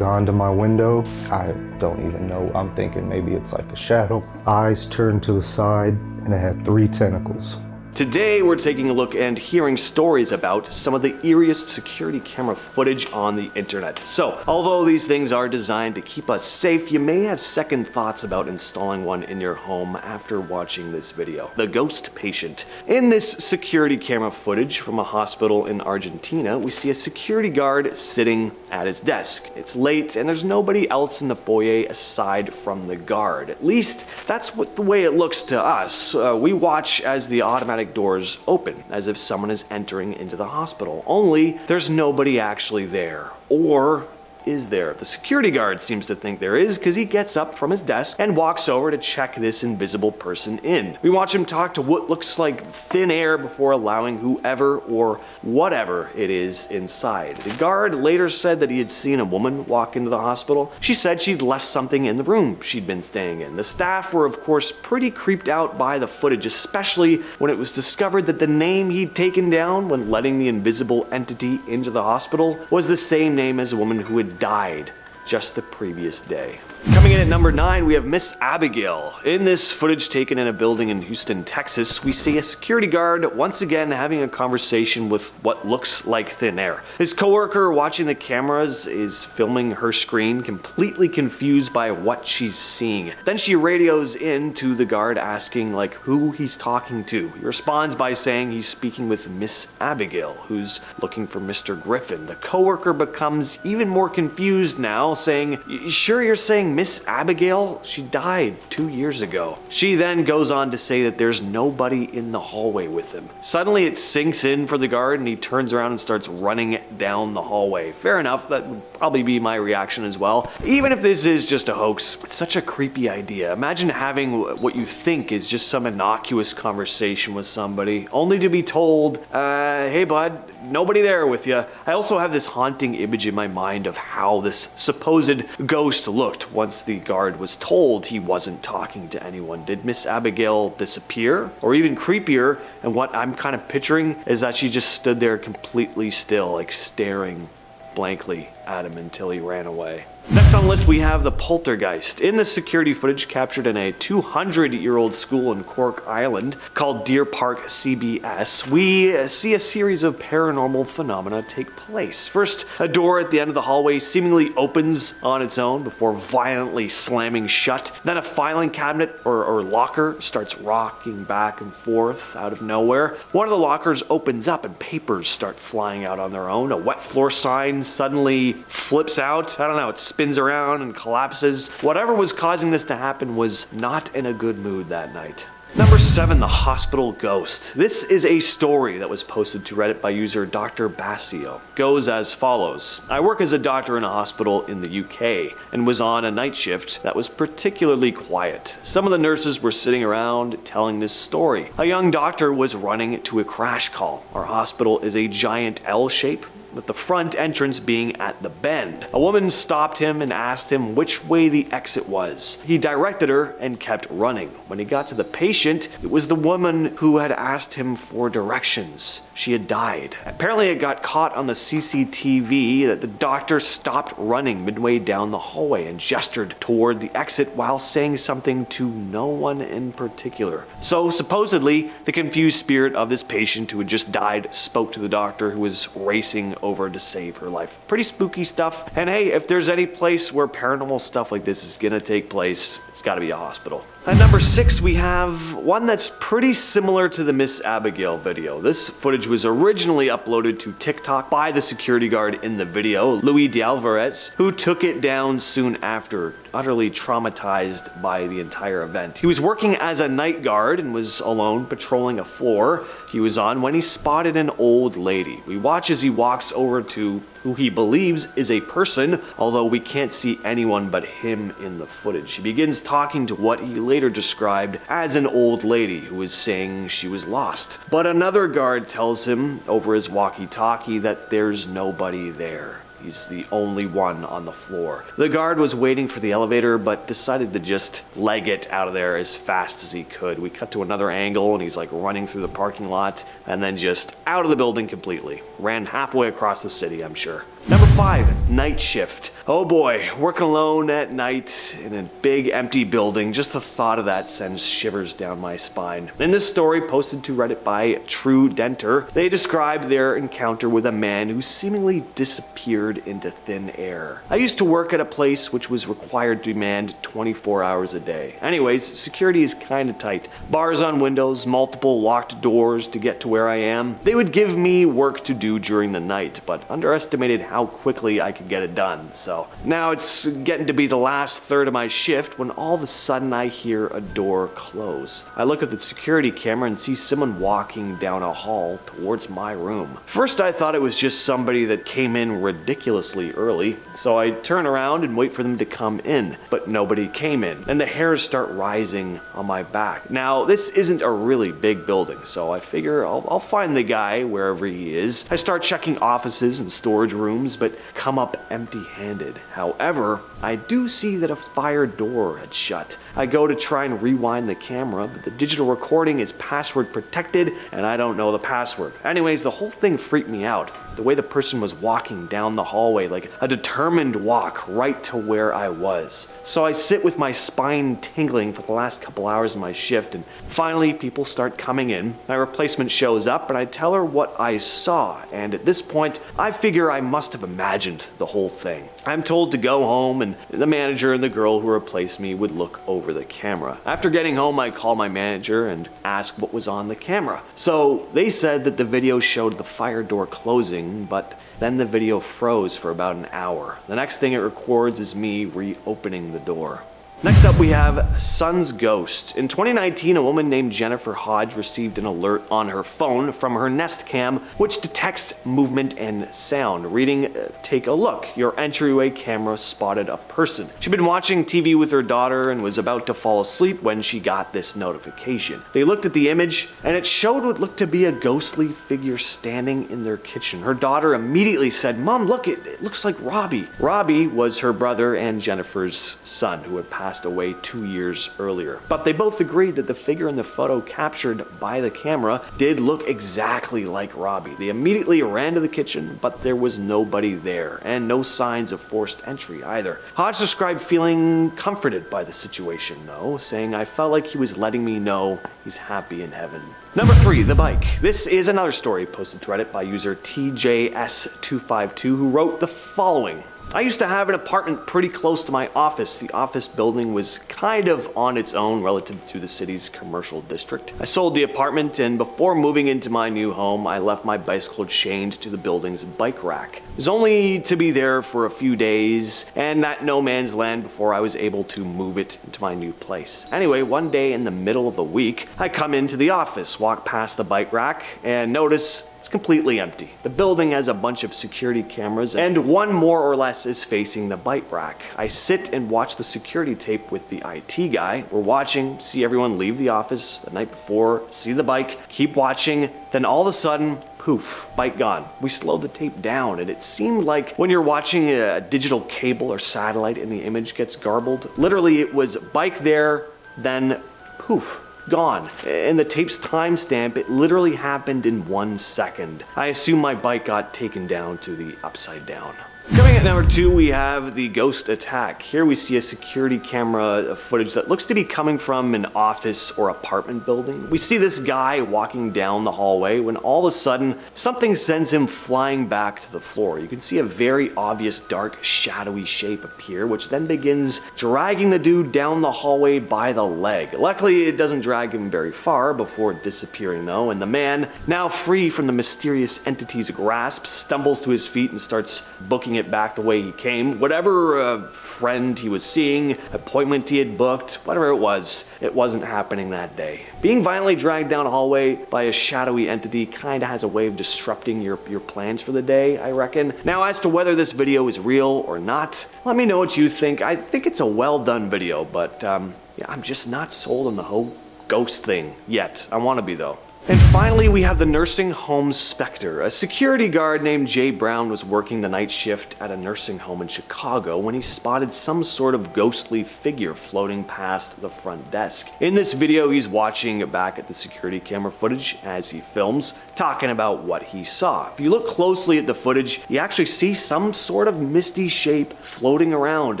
gone to my window. I don't even know. I'm thinking maybe it's like a shadow. Eyes turned to the side and it had 3 tentacles. Today, we're taking a look and hearing stories about some of the eeriest security camera footage on the internet. So, although these things are designed to keep us safe, you may have second thoughts about installing one in your home after watching this video. The ghost patient. In this security camera footage from a hospital in Argentina, we see a security guard sitting at his desk. It's late and there's nobody else in the foyer aside from the guard. At least, that's the way it looks to us. We watch as the automatic doors open, as if someone is entering into the hospital. Only, there's nobody actually there. Or is there? The security guard seems to think there is, because he gets up from his desk and walks over to check this invisible person in. We watch him talk to what looks like thin air before allowing whoever or whatever it is inside. The guard later said that he had seen a woman walk into the hospital. She said she'd left something in the room she'd been staying in. The staff were of course pretty creeped out by the footage, especially when it was discovered that the name he'd taken down when letting the invisible entity into the hospital was the same name as a woman who had died just the previous day. Coming in at number 9, we have Miss Abigail. In this footage taken in a building in Houston, Texas, we see a security guard once again having a conversation with what looks like thin air. His coworker watching the cameras is filming her screen, completely confused by what she's seeing. Then she radios in to the guard asking who he's talking to. He responds by saying he's speaking with Miss Abigail, who's looking for Mr. Griffin. The coworker becomes even more confused now, saying, "You sure you're saying Miss Abigail? She died 2 years ago." She then goes on to say that there's nobody in the hallway with him. Suddenly it sinks in for the guard and he turns around and starts running down the hallway. Fair enough, that would probably be my reaction as well. Even if this is just a hoax, it's such a creepy idea. Imagine having what you think is just some innocuous conversation with somebody, only to be told, hey bud, nobody there with you. I also have this haunting image in my mind of how this supposed ghost looked once the guard was told he wasn't talking to anyone. Did Miss Abigail disappear? Or even creepier, and what I'm kind of picturing is that she just stood there completely still, staring blankly at him until he ran away. Next on the list, we have the Poltergeist. In the security footage captured in a 200-year-old school in Cork Island called Deer Park CBS, we see a series of paranormal phenomena take place. First, a door at the end of the hallway seemingly opens on its own before violently slamming shut. Then a filing cabinet or locker starts rocking back and forth out of nowhere. One of the lockers opens up and papers start flying out on their own. A wet floor sign suddenly flips out. I don't know, it spins around and collapses. Whatever was causing this to happen was not in a good mood that night. Number 7, the hospital ghost. This is a story that was posted to Reddit by user Dr. Basio. Goes as follows. I work as a doctor in a hospital in the UK and was on a night shift that was particularly quiet. Some of the nurses were sitting around telling this story. A young doctor was running to a crash call. Our hospital is a giant L shape, with the front entrance being at the bend. A woman stopped him and asked him which way the exit was. He directed her and kept running. When he got to the patient, it was the woman who had asked him for directions. She had died. Apparently it got caught on the CCTV that the doctor stopped running midway down the hallway and gestured toward the exit while saying something to no one in particular. So supposedly, the confused spirit of this patient who had just died spoke to the doctor, who was racing over to save her life. Pretty spooky stuff. And hey, if there's any place where paranormal stuff like this is gonna take place, it's gotta be a hospital. At number 6, we have one that's pretty similar to the Miss Abigail video. This footage was originally uploaded to TikTok by the security guard in the video, Louis D'Alvarez, who took it down soon after, utterly traumatized by the entire event. He was working as a night guard and was alone patrolling a floor he was on when he spotted an old lady. We watch as he walks over to who he believes is a person, although we can't see anyone but him in the footage. He begins talking to what he later described as an old lady who was saying she was lost. But another guard tells him over his walkie-talkie that there's nobody there. He's the only one on the floor. The guard was waiting for the elevator, but decided to just leg it out of there as fast as he could. We cut to another angle and he's running through the parking lot and then just out of the building completely. Ran halfway across the city, I'm sure. Number 5, night shift. Oh boy, working alone at night in a big empty building, just the thought of that sends shivers down my spine. In this story posted to Reddit by True Denter, they described their encounter with a man who seemingly disappeared into thin air. I used to work at a place which was required to be manned 24 hours a day. Anyways, security is kinda tight. Bars on windows, multiple locked doors to get to where I am. They would give me work to do during the night, but underestimated how quickly I could get it done. So now it's getting to be the last third of my shift when all of a sudden I hear a door close. I look at the security camera and see someone walking down a hall towards my room. First I thought it was just somebody that came in ridiculously early, so I turn around and wait for them to come in, but nobody came in, and the hairs start rising on my back. Now this isn't a really big building, so I figure I'll find the guy wherever he is. I start checking offices and storage rooms, but come up empty-handed. However, I do see that a fire door had shut. I go to try and rewind the camera, but the digital recording is password protected and I don't know the password. Anyways, the whole thing freaked me out. The way the person was walking down the hallway, like a determined walk right to where I was. So I sit with my spine tingling for the last couple hours of my shift, and finally people start coming in. My replacement shows up and I tell her what I saw, and at this point I figure I must have imagined the whole thing. I'm told to go home and the manager and the girl who replaced me would look over the camera. After getting home, I call my manager and ask what was on the camera. So they said that the video showed the fire door closing, but then the video froze for about an hour. The next thing it records is me reopening the door. Next up we have Son's Ghost. In 2019, a woman named Jennifer Hodge received an alert on her phone from her Nest Cam, which detects movement and sound, reading, "Take a look. Your entryway camera spotted a person." She'd been watching TV with her daughter and was about to fall asleep when she got this notification. They looked at the image and it showed what looked to be a ghostly figure standing in their kitchen. Her daughter immediately said, "Mom, look, it looks like Robbie." Robbie was her brother and Jennifer's son, who had passed away 2 years earlier. But they both agreed that the figure in the photo captured by the camera did look exactly like Robbie. They immediately ran to the kitchen, but there was nobody there, and no signs of forced entry either. Hodge described feeling comforted by the situation though, saying, "I felt like he was letting me know he's happy in heaven." Number 3, the bike. This is another story posted to Reddit by user TJS252, who wrote the following. I used to have an apartment pretty close to my office. The office building was kind of on its own relative to the city's commercial district. I sold the apartment, and before moving into my new home, I left my bicycle chained to the building's bike rack. It was only to be there for a few days and that no man's land before I was able to move it into my new place. Anyway, one day in the middle of the week, I come into the office, walk past the bike rack, and notice it's completely empty. The building has a bunch of security cameras, and one more or less is facing the bike rack. I sit and watch the security tape with the IT guy. We're watching, see everyone leave the office the night before, see the bike, keep watching, then all of a sudden, poof, bike gone. We slowed the tape down, and it seemed like when you're watching a digital cable or satellite and the image gets garbled, literally it was bike there, then poof, gone. In the tape's timestamp, it literally happened in 1 second. I assume my bike got taken down to the upside down. Coming at number 2, we have the ghost attack. Here we see a security camera footage that looks to be coming from an office or apartment building. We see this guy walking down the hallway when all of a sudden something sends him flying back to the floor. You can see a very obvious dark shadowy shape appear, which then begins dragging the dude down the hallway by the leg. Luckily it doesn't drag him very far before disappearing though, and the man, now free from the mysterious entity's grasp, stumbles to his feet and starts booking it back the way he came. Whatever friend he was seeing, appointment he had booked, whatever it wasn't happening that day. Being violently dragged down a hallway by a shadowy entity kinda has a way of disrupting your plans for the day, I reckon. Now, as to whether this video is real or not, let me know what you think. I think it's a well done video, but yeah, I'm just not sold on the whole ghost thing yet. I wanna be though. And finally, we have the nursing home specter. A security guard named Jay Brown was working the night shift at a nursing home in Chicago when he spotted some sort of ghostly figure floating past the front desk. In this video, he's watching back at the security camera footage as he films, talking about what he saw. If you look closely at the footage, you actually see some sort of misty shape floating around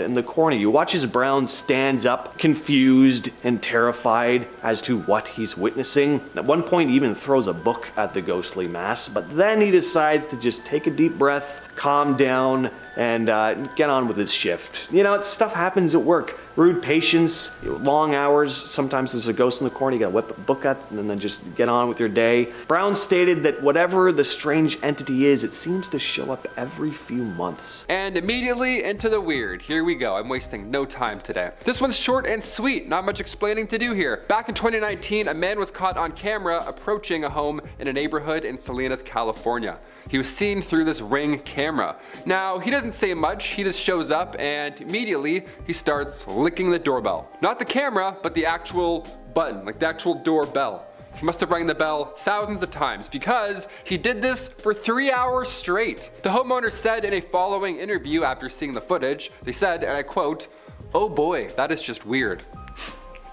in the corner. You watch as Brown stands up, confused and terrified as to what he's witnessing. At one point, he even throws a book at the ghostly mass, but then he decides to just take a deep breath, calm down, and get on with his shift. You know, stuff happens at work. Rude patients, long hours, sometimes there's a ghost in the corner, you gotta whip a book at and then just get on with your day. Brown stated that whatever the strange entity is, it seems to show up every few months. And immediately into the weird. Here we go, I'm wasting no time today. This one's short and sweet, not much explaining to do here. Back in 2019, a man was caught on camera approaching a home in a neighborhood in Salinas, California. He was seen through this Ring camera. Now, he doesn't say much, he just shows up and immediately he starts licking the doorbell. Not the camera, but the actual button, like the actual doorbell. He must have rang the bell thousands of times because he did this for 3 hours straight. The homeowner said in a following interview after seeing the footage, they said, and I quote, "Oh boy, that is just weird."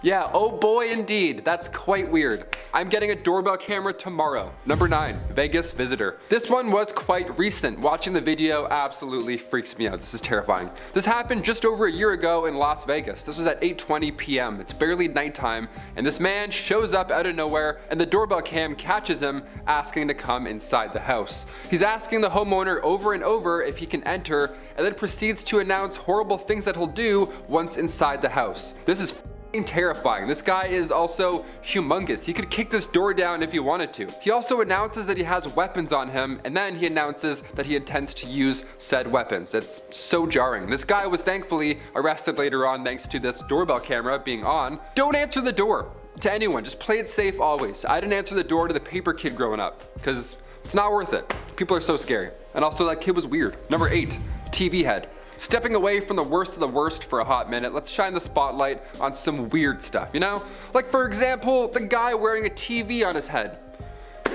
Yeah, oh boy indeed, that's quite weird. I'm getting a doorbell camera tomorrow. Number 9, Vegas visitor. This one was quite recent. Watching the video absolutely freaks me out. This is terrifying. This happened just over a year ago in Las Vegas. This was at 8:20 p.m. It's barely nighttime, and this man shows up out of nowhere, and the doorbell cam catches him asking to come inside the house. He's asking the homeowner over and over if he can enter, and then proceeds to announce horrible things that he'll do once inside the house. This is terrifying. This guy is also humongous. He could kick this door down if he wanted to. He also announces that he has weapons on him, and then he announces that he intends to use said weapons. It's so jarring. This guy was thankfully arrested later on thanks to this doorbell camera being on. Don't answer the door to anyone. Just play it safe always. I didn't answer the door to the paper kid growing up because it's not worth it. People are so scary. And also that kid was weird. Number 8, TV head. Stepping away from the worst of the worst for a hot minute, let's shine the spotlight on some weird stuff, you know? Like for example, the guy wearing a TV on his head.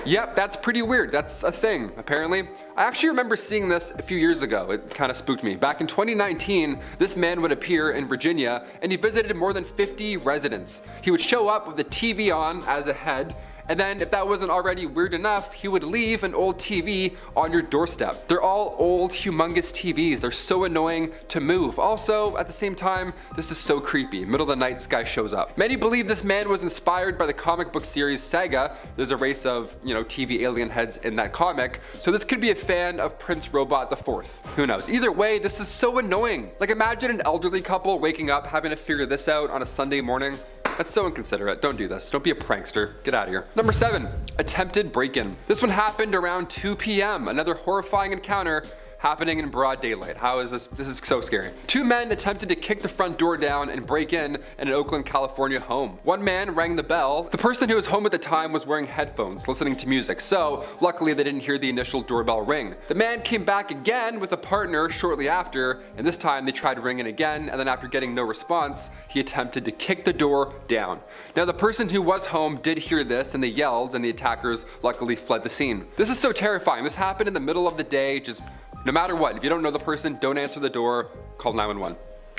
Yep, that's pretty weird. That's a thing, apparently. I actually remember seeing this a few years ago. It kind of spooked me. Back in 2019, this man would appear in Virginia and he visited more than 50 residents. He would show up with the TV on as a head, and then if that wasn't already weird enough, he would leave an old TV on your doorstep. They're all old, humongous TVs. They're so annoying to move. Also, at the same time, this is so creepy. Middle of the night, this guy shows up. Many believe this man was inspired by the comic book series Saga. There's a race of, TV alien heads in that comic. So this could be a fan of Prince Robot IV. Who knows? Either way, this is so annoying. Like imagine an elderly couple waking up having to figure this out on a Sunday morning. That's so inconsiderate. Don't do this. Don't be a prankster. Get out of here. Number 7, attempted break-in. This one happened around 2 p.m. Another horrifying encounter happening in broad daylight. How is this? This is so scary. 2 men attempted to kick the front door down and break in an Oakland, California home. One man rang the bell. The person who was home at the time was wearing headphones, listening to music, so luckily they didn't hear the initial doorbell ring. The man came back again with a partner shortly after, and this time they tried ringing again, and then after getting no response, he attempted to kick the door down. Now the person who was home did hear this, and they yelled, and the attackers luckily fled the scene. This is so terrifying. This happened in the middle of the day. Just no matter what, if you don't know the person, don't answer the door, call 911.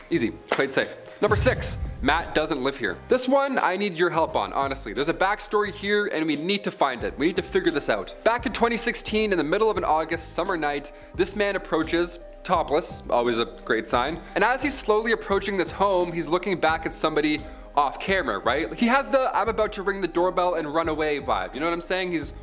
Easy, play it safe. Number 6, Matt doesn't live here. This one I need your help on, honestly. There's a backstory here and we need to find it. We need to figure this out. Back in 2016, in the middle of an August summer night, this man approaches, topless, always a great sign. And as he's slowly approaching this home, he's looking back at somebody off camera, right? He has the I'm about to ring the doorbell and run away vibe. You know what I'm saying? He's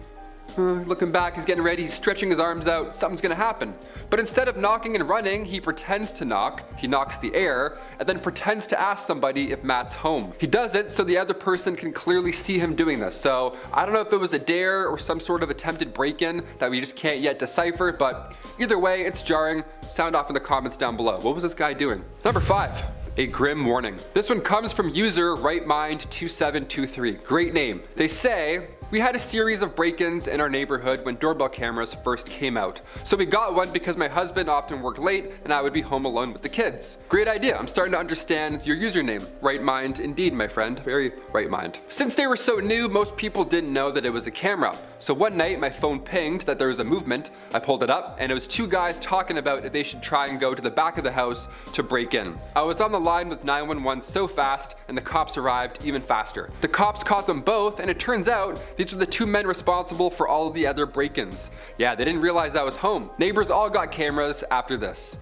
looking back, he's getting ready, he's stretching his arms out, something's gonna happen. But instead of knocking and running, he pretends to knock, he knocks the air, and then pretends to ask somebody if Matt's home. He does it so the other person can clearly see him doing this. So I don't know if it was a dare or some sort of attempted break-in that we just can't yet decipher, but either way, it's jarring. Sound off in the comments down below. What was this guy doing? Number 5. A grim warning. This one comes from user rightmind2723. Great name. They say, We had a series of break-ins in our neighborhood when doorbell cameras first came out. So we got one because my husband often worked late and I would be home alone with the kids. Great idea. I'm starting to understand your username. Right mind indeed, my friend. Very right mind. Since they were so new, most people didn't know that it was a camera. So one night my phone pinged that there was a movement. I pulled it up and it was two guys talking about if they should try and go to the back of the house to break in. I was on the line with 911 so fast and the cops arrived even faster. The cops caught them both and it turns out these were the two men responsible for all of the other break-ins. Yeah, they didn't realize I was home. Neighbors all got cameras after this.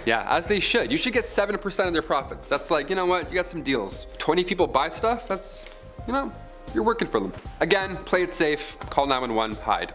Yeah, as they should. You should get 7% of their profits. That's like, you know what, you got some deals. 20 people buy stuff, that's, you know, you're working for them. Again, play it safe, call 911, hide.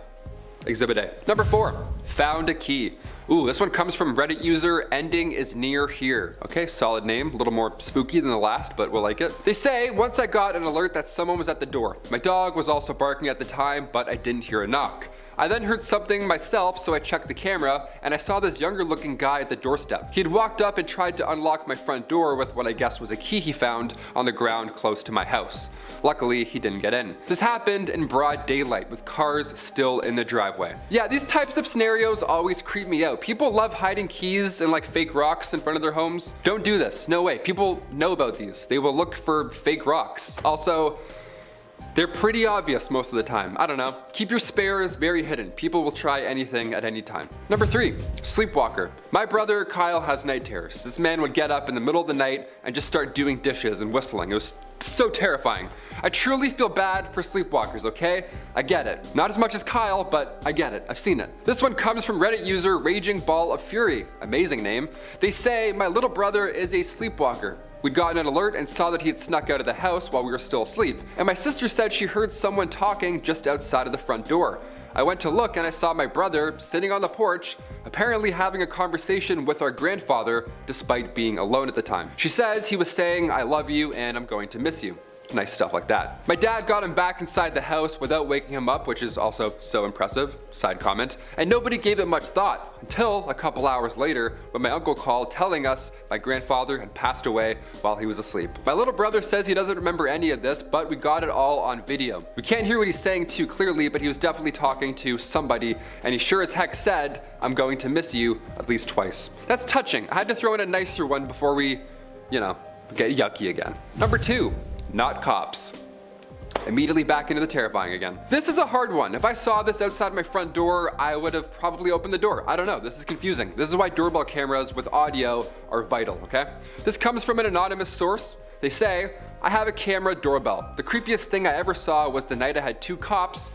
Exhibit A. Number 4, found a key. Ooh, this one comes from Reddit user ending is near here. Okay, solid name, a little more spooky than the last, but we'll like it. They say, once I got an alert that someone was at the door. My dog was also barking at the time, but I didn't hear a knock. I then heard something myself, so I checked the camera, and I saw this younger looking guy at the doorstep. He had walked up and tried to unlock my front door with what I guess was a key he found on the ground close to my house. Luckily, he didn't get in. This happened in broad daylight with cars still in the driveway. Yeah, these types of scenarios always creep me out. People love hiding keys and like fake rocks in front of their homes. Don't do this, no way. People know about these. They will look for fake rocks. Also, they're pretty obvious most of the time. I don't know. Keep your spares very hidden. People will try anything at any time. Number 3, sleepwalker. My brother Kyle has night terrors. This man would get up in the middle of the night and just start doing dishes and whistling. It was so terrifying. I truly feel bad for sleepwalkers, okay? I get it. Not as much as Kyle, but I get it. I've seen it. This one comes from Reddit user Raging Ball of Fury. Amazing name. They say, my little brother is a sleepwalker. We'd gotten an alert and saw that he had snuck out of the house while we were still asleep. And my sister said she heard someone talking just outside of the front door. I went to look and I saw my brother sitting on the porch, apparently having a conversation with our grandfather despite being alone at the time. She says he was saying, I love you and I'm going to miss you. Nice stuff like that. My dad got him back inside the house without waking him up, which is also so impressive, side comment, and nobody gave it much thought until a couple hours later when my uncle called telling us my grandfather had passed away while he was asleep. My little brother says he doesn't remember any of this, but we got it all on video. We can't hear what he's saying too clearly, but he was definitely talking to somebody, and he sure as heck said, I'm going to miss you, at least twice. That's touching. I had to throw in a nicer one before we, you know, get yucky again. Number 2. Not cops. Immediately back into the terrifying again. This is a hard one. If I saw this outside my front door, I would have probably opened the door. I don't know, this is confusing. This is why doorbell cameras with audio are vital, okay? This comes from an anonymous source. They say, I have a camera doorbell. The creepiest thing I ever saw was the night I had two cops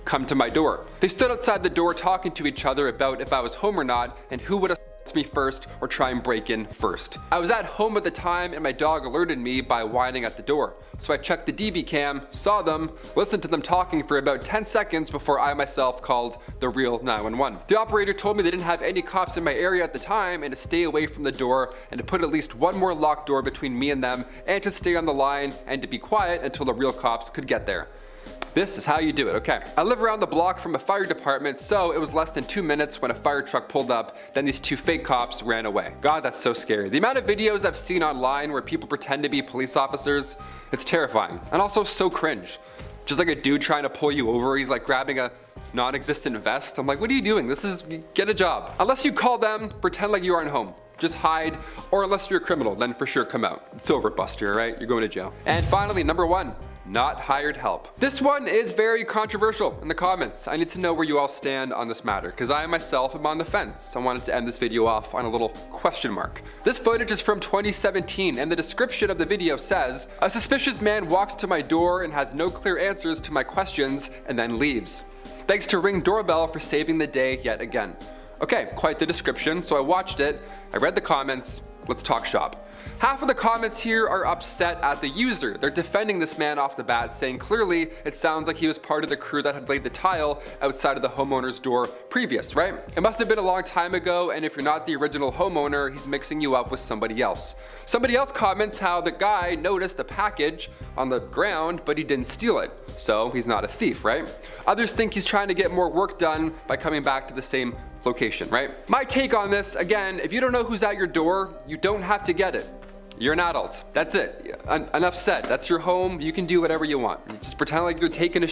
come to my door. They stood outside the door talking to each other about if I was home or not and who would have me first or try and break in first. I was at home at the time and my dog alerted me by whining at the door. So I checked the DV cam, saw them, listened to them talking for about 10 seconds before I myself called the real 911. The operator told me they didn't have any cops in my area at the time and to stay away from the door and to put at least one more locked door between me and them and to stay on the line and to be quiet until the real cops could get there. This is how you do it, okay. I live around the block from a fire department, so it was less than 2 minutes when a fire truck pulled up, then these two fake cops ran away. God, that's so scary. The amount of videos I've seen online where people pretend to be police officers, it's terrifying. And also so cringe. Just like a dude trying to pull you over, he's like grabbing a non-existent vest. I'm like, what are you doing? Get a job. Unless you call them, pretend like you aren't home. Just hide, or unless you're a criminal, then for sure come out. It's over, Buster, right? You're going to jail. And finally, number 1. Not hired help. This one is very controversial in the comments. I need to know where you all stand on this matter, because I myself am on the fence. I wanted to end this video off on a little question mark. This footage is from 2017, and the description of the video says, a suspicious man walks to my door and has no clear answers to my questions and then leaves. Thanks to Ring Doorbell for saving the day yet again. Okay, quite the description, so I watched it, I read the comments, let's talk shop. Half of the comments here are upset at the user. They're defending this man off the bat, saying clearly it sounds like he was part of the crew that had laid the tile outside of the homeowner's door previous, right? It must have been a long time ago, and if you're not the original homeowner, he's mixing you up with somebody else. Somebody else comments how the guy noticed a package on the ground, but he didn't steal it. So he's not a thief, right? Others think he's trying to get more work done by coming back to the same location, right? My take on this, again, if you don't know who's at your door, you don't have to get it. You're an adult. That's it. Enough said. That's your home. You can do whatever you want. You just pretend like you're taking a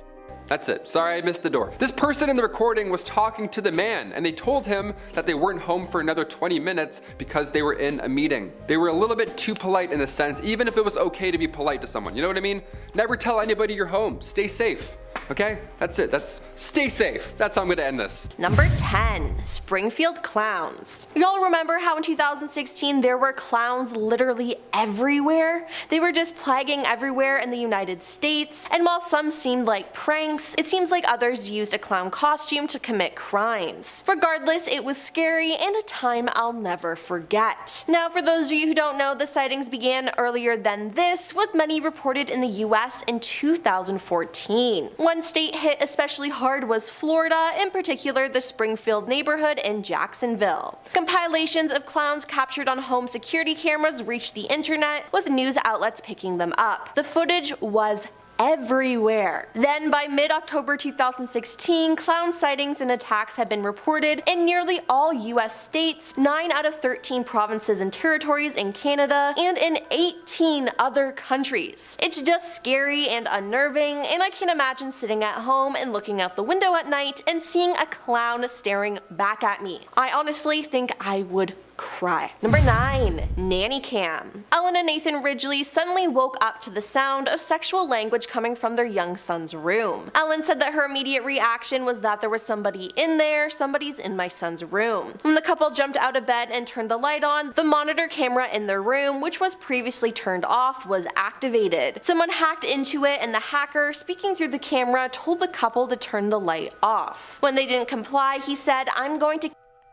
That's it. Sorry, I missed the door. This person in the recording was talking to the man, and they told him that they weren't home for another 20 minutes because they were in a meeting. They were a little bit too polite in a sense, even if it was okay to be polite to someone. You know what I mean? Never tell anybody you're home. Stay safe. Okay? That's it. Stay safe. That's how I'm gonna end this. Number 10. Springfield clowns. Y'all remember how in 2016 there were clowns literally everywhere? They were just plaguing everywhere in the United States, and while some seemed like pranks, it seems like others used a clown costume to commit crimes. Regardless, it was scary and a time I'll never forget. Now, for those of you who don't know, the sightings began earlier than this, with many reported in the US in 2014. One state hit especially hard was Florida, in particular the Springfield neighborhood in Jacksonville. Compilations of clowns captured on home security cameras reached the internet, with news outlets picking them up. The footage was everywhere. Then by mid-October 2016, clown sightings and attacks had been reported in nearly all US states, 9 out of 13 provinces and territories in Canada, and in 18 other countries. It's just scary and unnerving, and I can't imagine sitting at home and looking out the window at night and seeing a clown staring back at me. I honestly think I would cry. Number 9. Nanny cam. Ellen and Nathan Ridgely suddenly woke up to the sound of sexual language coming from their young son's room. Ellen said that her immediate reaction was that there was somebody in there, somebody's in my son's room. When the couple jumped out of bed and turned the light on, the monitor camera in their room, which was previously turned off, was activated. Someone hacked into it, and the hacker, speaking through the camera, told the couple to turn the light off. When they didn't comply, he said, "I'm going to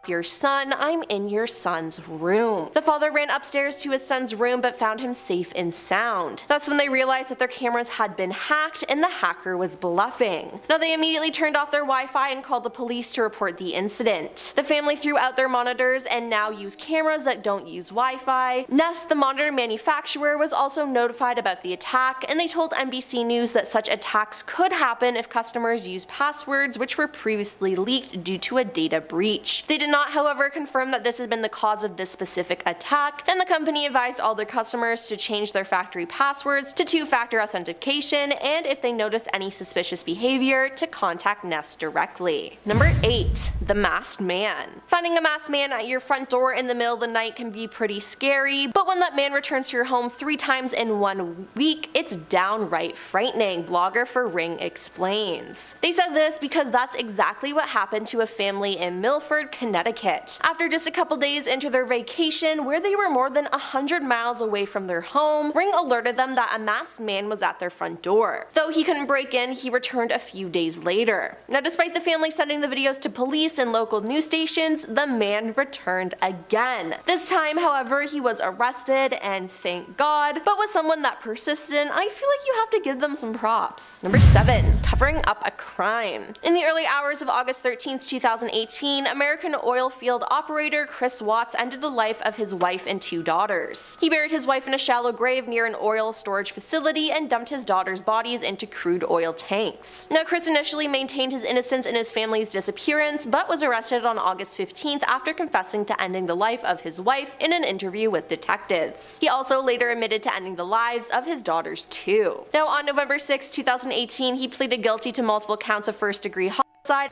your son, I'm in your son's room." The father ran upstairs to his son's room but found him safe and sound. That's when they realized that their cameras had been hacked and the hacker was bluffing. Now they immediately turned off their Wi-Fi and called the police to report the incident. The family threw out their monitors and now use cameras that don't use Wi-Fi. Nest, the monitor manufacturer, was also notified about the attack, and they told NBC News that such attacks could happen if customers used passwords which were previously leaked due to a data breach. They did not, however, confirm that this had been the cause of this specific attack, and the company advised all their customers to change their factory passwords to two-factor authentication, and if they notice any suspicious behavior, to contact Nest directly. Number 8. The Masked Man. Finding a masked man at your front door in the middle of the night can be pretty scary, but when that man returns to your home 3 times in 1 week, it's downright frightening, blogger for Ring explains. They said this because that's exactly what happened to a family in Milford, Connecticut. After just a couple days into their vacation, where they were more than 100 miles away from their home, Ring alerted them that a masked man was at their front door. Though he couldn't break in, he returned a few days later. Now, despite the family sending the videos to police and local news stations, the man returned again. This time, however, he was arrested, and thank God, but with someone that persistent, I feel like you have to give them some props. Number 7. Covering up a crime. In the early hours of August 13th, 2018, American oil field operator Chris Watts ended the life of his wife and 2 daughters. He buried his wife in a shallow grave near an oil storage facility and dumped his daughters' bodies into crude oil tanks. Now, Chris initially maintained his innocence in his family's disappearance, but was arrested on August 15th after confessing to ending the life of his wife in an interview with detectives. He also later admitted to ending the lives of his daughters too. Now, on November 6, 2018, he pleaded guilty to multiple counts of first-degree homicide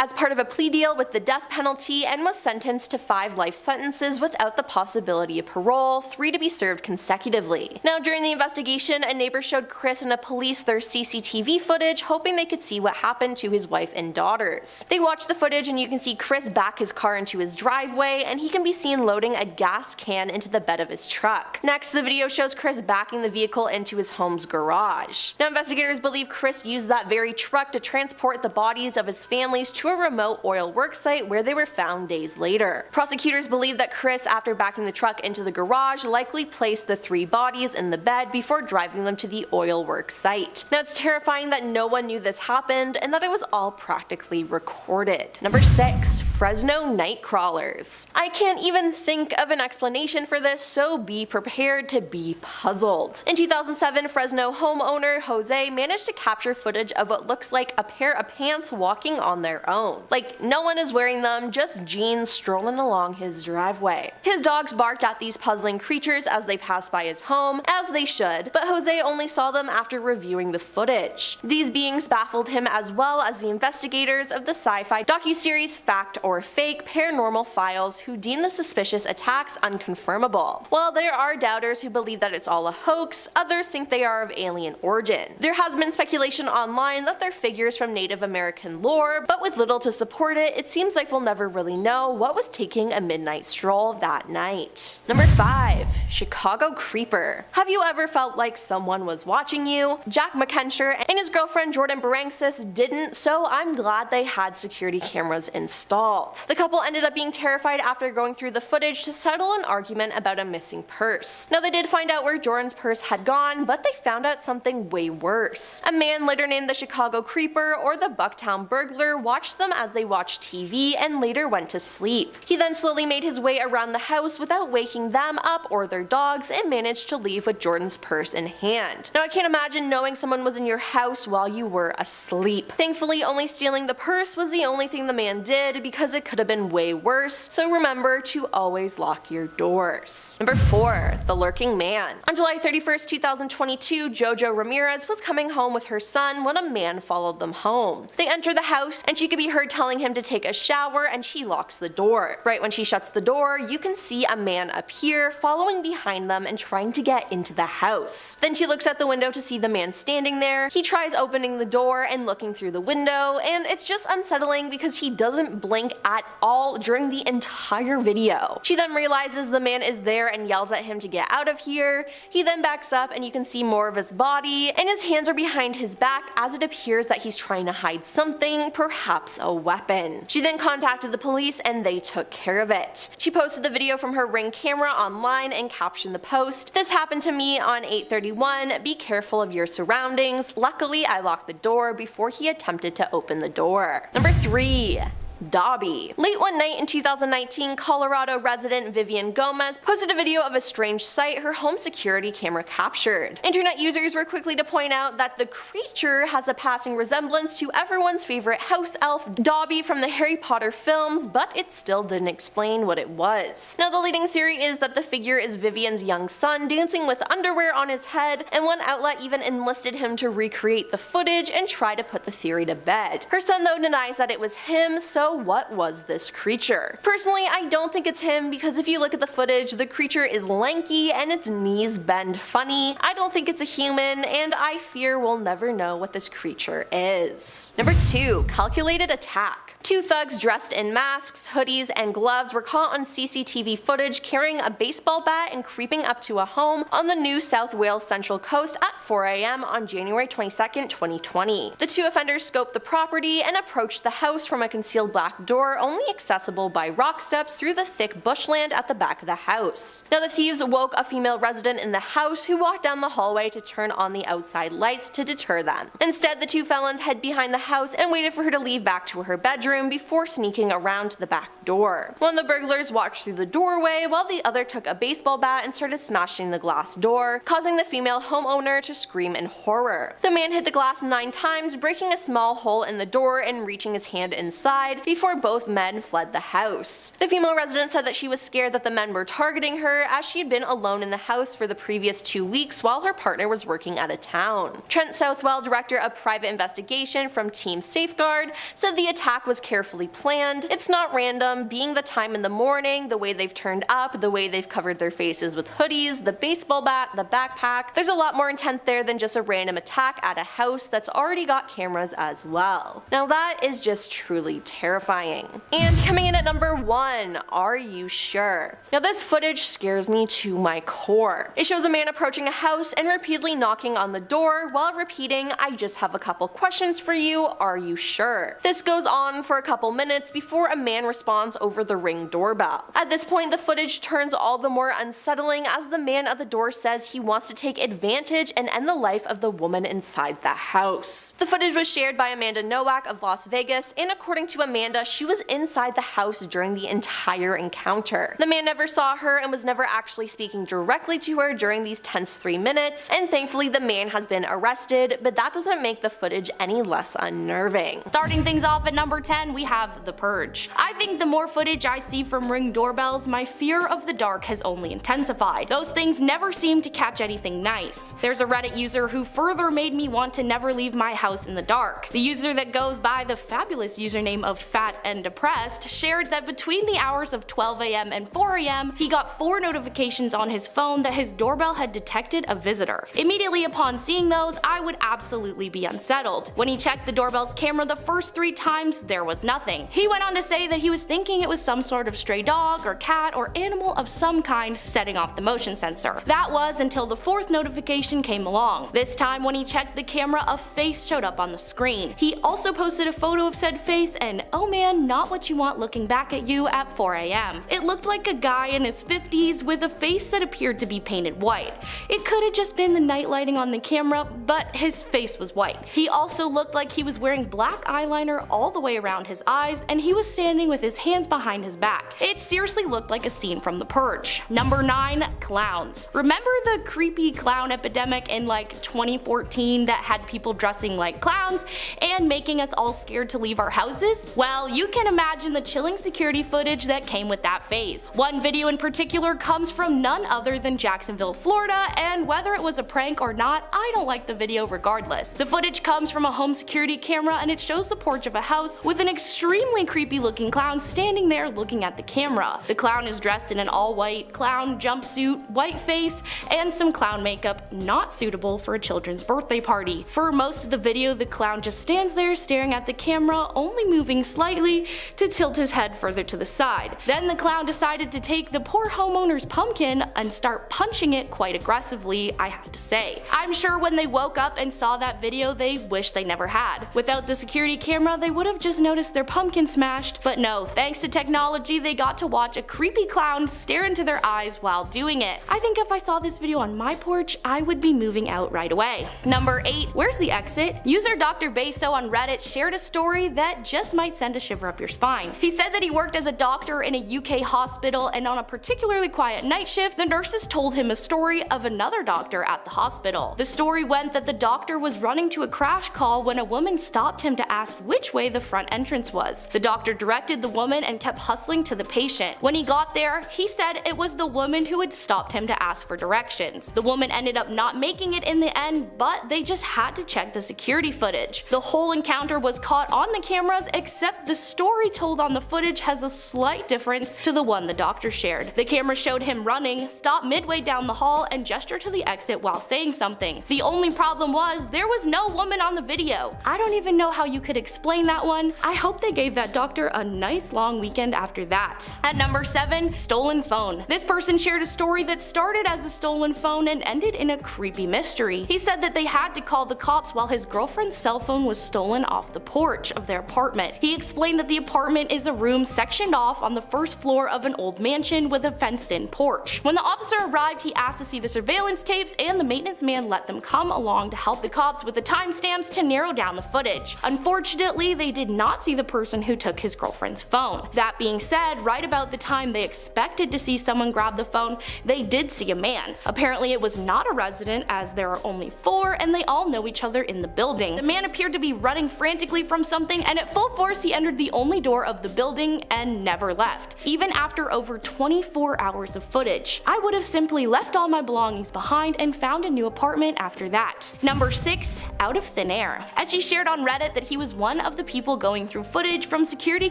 as part of a plea deal with the death penalty, and was sentenced to 5 life sentences without the possibility of parole, 3 to be served consecutively. Now, during the investigation, a neighbor showed Chris and a police their CCTV footage, hoping they could see what happened to his wife and daughters. They watched the footage and you can see Chris back his car into his driveway, and he can be seen loading a gas can into the bed of his truck. Next, the video shows Chris backing the vehicle into his home's garage. Now, investigators believe Chris used that very truck to transport the bodies of his family to a remote oil worksite where they were found days later. Prosecutors believe that Chris, after backing the truck into the garage, likely placed the 3 bodies in the bed before driving them to the oil work site. Now, it's terrifying that no one knew this happened and that it was all practically recorded. Number 6. Fresno night crawlers. I can't even think of an explanation for this, so be prepared to be puzzled. In 2007, Fresno homeowner Jose managed to capture footage of what looks like a pair of pants walking on their their own. Like, no one is wearing them, just jeans strolling along his driveway. His dogs barked at these puzzling creatures as they passed by his home, as they should, but Jose only saw them after reviewing the footage. These beings baffled him as well as the investigators of the sci-fi docuseries Fact or Fake Paranormal Files, who deem the suspicious attacks unconfirmable. While there are doubters who believe that it's all a hoax, others think they are of alien origin. There has been speculation online that they're figures from Native American lore, but with little to support it, it seems like we'll never really know what was taking a midnight stroll that night. Number 5. Chicago Creeper. Have you ever felt like someone was watching you? Jack McKencher and his girlfriend Jordan Baranxis didn't, so I'm glad they had security cameras installed. The couple ended up being terrified after going through the footage to settle an argument about a missing purse. Now, they did find out where Jordan's purse had gone, but they found out something way worse. A man later named the Chicago Creeper or the Bucktown Burglar watched them as they watched TV and later went to sleep. He then slowly made his way around the house without waking them up or their dogs and managed to leave with Jordan's purse in hand. Now, I can't imagine knowing someone was in your house while you were asleep. Thankfully, only stealing the purse was the only thing the man did, because it could have been way worse, so remember to always lock your doors. Number 4. The Lurking Man. On July 31st, 2022, Jojo Ramirez was coming home with her son when a man followed them home. They enter the house and she could be heard telling him to take a shower, and she locks the door. Right when she shuts the door, you can see a man appear following behind them and trying to get into the house. Then she looks at the window to see the man standing there. He tries opening the door and looking through the window, and it's just unsettling because he doesn't blink at all during the entire video. She then realizes the man is there and yells at him to get out of here. He then backs up and you can see more of his body, and his hands are behind his back as it appears that he's trying to hide something, perhaps a weapon. She then contacted the police and they took care of it. She posted the video from her Ring camera online and captioned the post, "This happened to me on 8/31, be careful of your surroundings. Luckily I locked the door before he attempted to open the door." Number 3. Dobby. Late one night in 2019, Colorado resident Vivian Gomez posted a video of a strange sight her home security camera captured. Internet users were quickly to point out that the creature has a passing resemblance to everyone's favorite house elf, Dobby from the Harry Potter films, but it still didn't explain what it was. Now, the leading theory is that the figure is Vivian's young son dancing with underwear on his head, and one outlet even enlisted him to recreate the footage and try to put the theory to bed. Her son, though, denies that it was him, so what was this creature? Personally, I don't think it's him, because if you look at the footage, the creature is lanky and its knees bend funny. I don't think it's a human, and I fear we'll never know what this creature is. Number 2. Calculated Attack. 2 thugs dressed in masks, hoodies, and gloves were caught on CCTV footage carrying a baseball bat and creeping up to a home on the New South Wales Central Coast at 4 a.m. on January 22, 2020. The 2 offenders scoped the property and approached the house from a concealed back door only accessible by rock steps through the thick bushland at the back of the house. Now, the thieves woke a female resident in the house who walked down the hallway to turn on the outside lights to deter them. Instead, the 2 felons hid behind the house and waited for her to leave back to her bedroom before sneaking around to the back door. One of the burglars watched through the doorway while the other took a baseball bat and started smashing the glass door, causing the female homeowner to scream in horror. The man hit the glass 9 times, breaking a small hole in the door and reaching his hand inside before both men fled the house. The female resident said that she was scared that the men were targeting her, as she had been alone in the house for the previous 2 weeks while her partner was working out of town. Trent Southwell, director of private investigation from Team Safeguard, said the attack was carefully planned. It's not random, being the time in the morning, the way they've turned up, the way they've covered their faces with hoodies, the baseball bat, the backpack. There's a lot more intent there than just a random attack at a house that's already got cameras as well. Now, that is just truly terrifying. And coming in at number 1, are you sure? Now, this footage scares me to my core. It shows a man approaching a house and repeatedly knocking on the door while repeating, "I just have a couple questions for you, are you sure?" This goes on for a couple minutes before a man responds over the Ring doorbell. At this point, the footage turns all the more unsettling as the man at the door says he wants to take advantage and end the life of the woman inside the house. The footage was shared by Amanda Nowak of Las Vegas, and according to Amanda, she was inside the house during the entire encounter. The man never saw her and was never actually speaking directly to her during these tense 3 minutes, and thankfully the man has been arrested, but that doesn't make the footage any less unnerving. Starting things off at number 10, then we have The Purge. I think the more footage I see from Ring doorbells, my fear of the dark has only intensified. Those things never seem to catch anything nice. There's a Reddit user who further made me want to never leave my house in the dark. The user that goes by the fabulous username of Fat and Depressed shared that between the hours of 12 AM and 4 AM, he got 4 notifications on his phone that his doorbell had detected a visitor. Immediately upon seeing those, I would absolutely be unsettled. When he checked the doorbell's camera the first 3 times, there was nothing. He went on to say that he was thinking it was some sort of stray dog or cat or animal of some kind setting off the motion sensor. That was until the 4th notification came along. This time when he checked the camera, a face showed up on the screen. He also posted a photo of said face, and oh man, not what you want looking back at you at 4 AM. It looked like a guy in his 50s with a face that appeared to be painted white. It could have just been the night lighting on the camera, but his face was white. He also looked like he was wearing black eyeliner all the way around his eyes, and he was standing with his hands behind his back. It seriously looked like a scene from The Purge. Number 9. Clowns. Remember the creepy clown epidemic in like 2014 that had people dressing like clowns and making us all scared to leave our houses? Well, you can imagine the chilling security footage that came with that phase. One video in particular comes from none other than Jacksonville, Florida, and whether it was a prank or not, I don't like the video regardless. The footage comes from a home security camera and it shows the porch of a house with an extremely creepy looking clown standing there looking at the camera. The clown is dressed in an all-white clown jumpsuit, white face, and some clown makeup not suitable for a children's birthday party. For most of the video, the clown just stands there staring at the camera, only moving slightly to tilt his head further to the side. Then the clown decided to take the poor homeowner's pumpkin and start punching it quite aggressively, I have to say. I'm sure when they woke up and saw that video, they wished they never had. Without the security camera, they would have just noticed their pumpkin smashed, but no, thanks to technology, they got to watch a creepy clown stare into their eyes while doing it. I think if I saw this video on my porch, I would be moving out right away. Number 8. Where's the exit? User Dr. Beso on Reddit shared a story that just might send a shiver up your spine. He said that he worked as a doctor in a UK hospital, and on a particularly quiet night shift, the nurses told him a story of another doctor at the hospital. The story went that the doctor was running to a crash call when a woman stopped him to ask which way the front entrance was. The doctor directed the woman and kept hustling to the patient. When he got there, he said it was the woman who had stopped him to ask for directions. The woman ended up not making it in the end, but they just had to check the security footage. The whole encounter was caught on the cameras, except the story told on the footage has a slight difference to the one the doctor shared. The camera showed him running, stop midway down the hall, and gesture to the exit while saying something. The only problem was there was no woman on the video. I don't even know how you could explain that one. I hope they gave that doctor a nice long weekend after that. At number 7, stolen phone. This person shared a story that started as a stolen phone and ended in a creepy mystery. He said that they had to call the cops while his girlfriend's cell phone was stolen off the porch of their apartment. He explained that the apartment is a room sectioned off on the first floor of an old mansion with a fenced-in porch. When the officer arrived, he asked to see the surveillance tapes, and the maintenance man let them come along to help the cops with the timestamps to narrow down the footage. Unfortunately, they did not see the person who took his girlfriend's phone. That being said, right about the time they expected to see someone grab the phone, they did see a man. Apparently it was not a resident, as there are only 4 and they all know each other in the building. The man appeared to be running frantically from something, and at full force he entered the only door of the building and never left. Even after over 24 hours of footage. I would have simply left all my belongings behind and found a new apartment after that. Number 6. Out of thin air. Etchy shared on Reddit that he was one of the people going through footage from security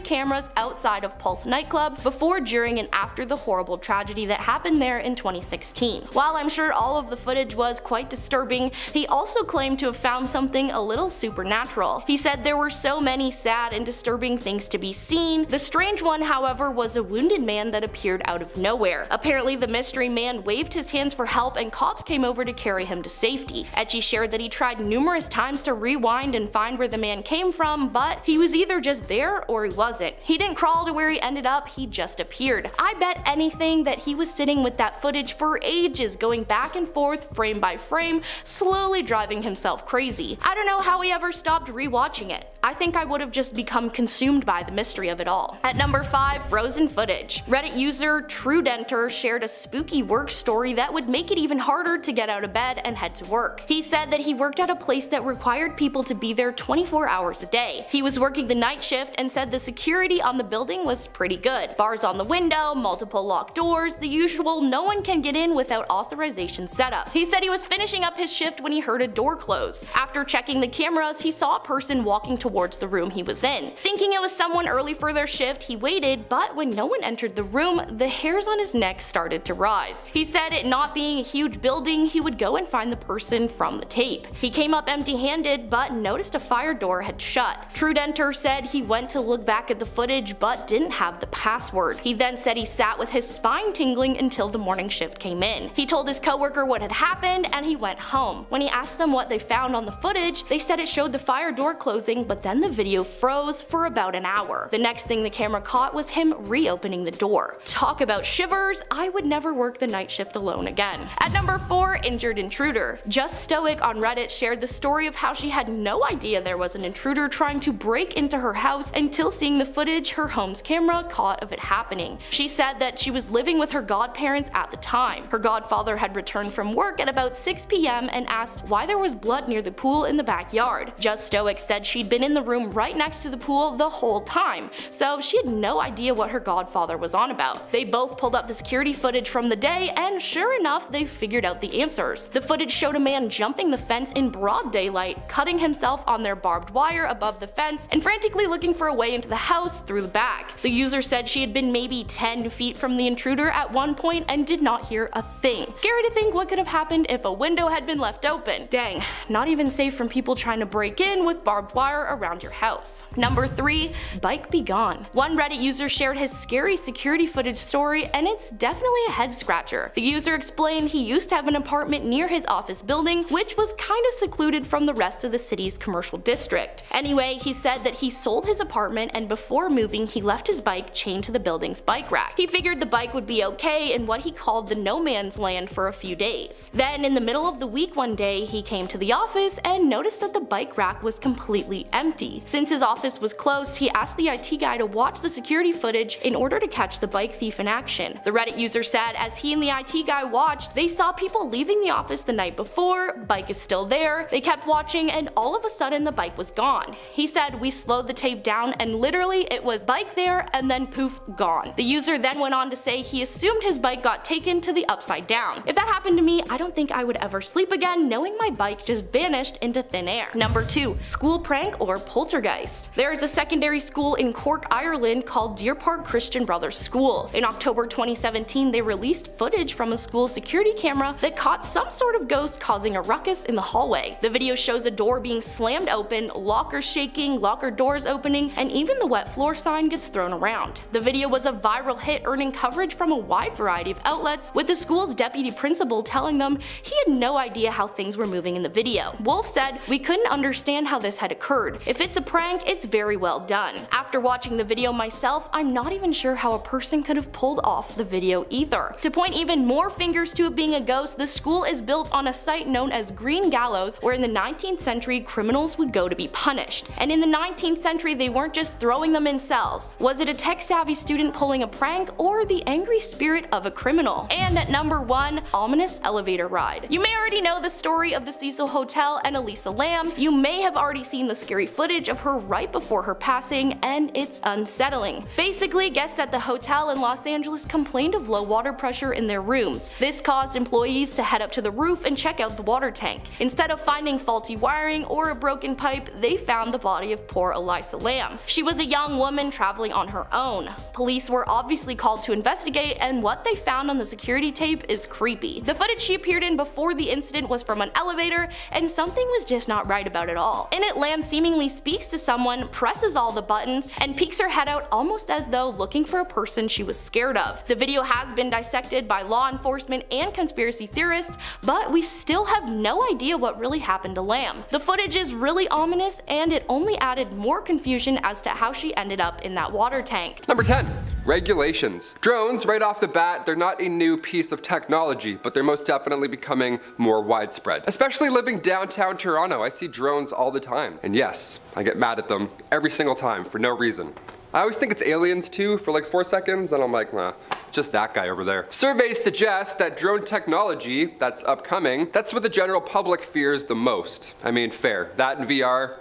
cameras outside of Pulse nightclub before, during, and after the horrible tragedy that happened there in 2016. While I'm sure all of the footage was quite disturbing, he also claimed to have found something a little supernatural. He said there were so many sad and disturbing things to be seen. The strange one, however, was a wounded man that appeared out of nowhere. Apparently the mystery man waved his hands for help and cops came over to carry him to safety. Etchy shared that he tried numerous times to rewind and find where the man came from, but he was either just there or he wasn't. He didn't crawl to where he ended up, he just appeared. I bet anything that he was sitting with that footage for ages, going back and forth frame by frame, slowly driving himself crazy. I don't know how he ever stopped rewatching it. I think I would have just become consumed by the mystery of it all. At number 5, frozen footage. Reddit user Trudenter shared a spooky work story that would make it even harder to get out of bed and head to work. He said that he worked at a place that required people to be there 24 hours a day. He was working the night shift and said the security on the building was pretty good. Bars on the window, multiple locked doors, the usual no one can get in without authorization setup. He said he was finishing up his shift when he heard a door close. After checking the cameras, he saw a person walking towards the room he was in. Thinking it was someone early for their shift, he waited, but when no one entered the room, the hairs on his neck started to rise. He said it not being a huge building, he would go and find the person from the tape. He came up empty-handed, but noticed a fire door had shut. Trudenter said he went to look back at the footage but didn't have the password. He then said he sat with his spine tingling until the morning shift came in. He told his coworker what had happened and he went home. When he asked them what they found on the footage, they said it showed the fire door closing, but then the video froze for about an hour. The next thing the camera caught was him reopening the door. Talk about shivers, I would never work the night shift alone again. At number 4, injured intruder. Just Stoic on Reddit shared the story of how she had no idea there was an intruder trying to break into her house until seeing the footage her home's camera caught of it happening. She said that she was living with her godparents at the time. Her godfather had returned from work at about 6 p.m. and asked why there was blood near the pool in the backyard. Just Stoic said she'd been in the room right next to the pool the whole time, so she had no idea what her godfather was on about. They both pulled up the security footage from the day, and sure enough, they figured out the answers. The footage showed a man jumping the fence in broad daylight, cutting himself on their barbed wire above the fence, and frantically looking for a way into the house through the back. The user said she had been maybe 10 feet from the intruder at one point and did not hear a thing. Scary to think what could have happened if a window had been left open. Dang, not even safe from people trying to break in with barbed wire around your house. Number 3, bike be gone. One Reddit user shared his scary security footage story, and it's definitely a head scratcher. The user explained he used to have an apartment near his office building, which was kinda secluded from the rest of the city's commercial district. Anyway, he said that he sold his apartment and before moving he left his bike chained to the building's bike rack. He figured the bike would be okay in what he called the no man's land for a few days. Then in the middle of the week one day, he came to the office and noticed that the bike rack was completely empty. Since his office was close, he asked the IT guy to watch the security footage in order to catch the bike thief in action. The Reddit user said as he and the IT guy watched, they saw people leaving the office the night before, bike is still there, they kept watching, and all of a sudden the bike was gone. He said we slowed the tape down and literally it was bike there and then poof, gone. The user then went on to say he assumed his bike got taken to the upside down. If that happened to me, I don't think I would ever sleep again knowing my bike just vanished into thin air. Number 2, school prank or poltergeist. There is a secondary school in Cork, Ireland called Deer Park Christian Brothers School. In October 2017, they released footage from a school security camera that caught some sort of ghost causing a ruckus in the hallway. The video shows a door being slammed open, lockers shaking, locker doors opening, and even the wet floor sign gets thrown around. The video was a viral hit, earning coverage from a wide variety of outlets, with the school's deputy principal telling them he had no idea how things were moving in the video. Wolf said, "We couldn't understand how this had occurred. If it's a prank, it's very well done. After watching the video myself, I'm not even sure how a person could have pulled off the video either." To point even more fingers to it being a ghost, the school is built on a site known as Green Gallows, where in the 19th century criminals would go to be punished. And in the 19th century they weren't just throwing them in cells. Was it a tech-savvy student pulling a prank or the angry spirit of a criminal? And at number 1, ominous elevator ride. You may already know the story of the Stiuso Hotel and Elisa Lam. You may have already seen the scary footage of her right before her passing, and it's unsettling. Basically, guests at the hotel in Los Angeles complained of low water pressure in their rooms. This caused employees to head up to the roof and check out the water tank. Instead of finding faulty wiring or a broken pipe, they found the body of poor Elisa Lam. She was a young woman traveling on her own. Police were obviously called to investigate, and what they found on the security tape is creepy. The footage she appeared in before the incident was from an elevator, and something was just not right about it all. In it, Lam seemingly speaks to someone, presses all the buttons, and peeks her head out almost as though looking for a person she was scared of. The video has been dissected by law enforcement and conspiracy theorists, but we still have no idea what really happened to Lam. The footage is really ominous, and it only added more confusion as to how she ended up in that water tank. Number 10. Regulations. Drones, right off the bat, they're not a new piece of technology, but they're most definitely becoming more widespread. Especially living downtown Toronto, I see drones all the time. And yes, I get mad at them every single time for no reason. I always think it's aliens too for like 4 seconds, and I'm like, nah, just that guy over there. Surveys suggest that drone technology that's upcoming, that's what the general public fears the most. I mean, fair. That and VR,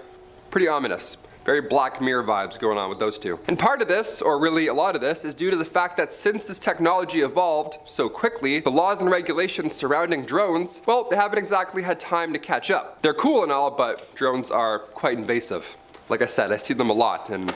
pretty ominous. Very Black Mirror vibes going on with those two. And part of this, or really a lot of this, is due to the fact that since this technology evolved so quickly, the laws and regulations surrounding drones, well, they haven't exactly had time to catch up. They're cool and all, but drones are quite invasive. Like I said, I see them a lot, and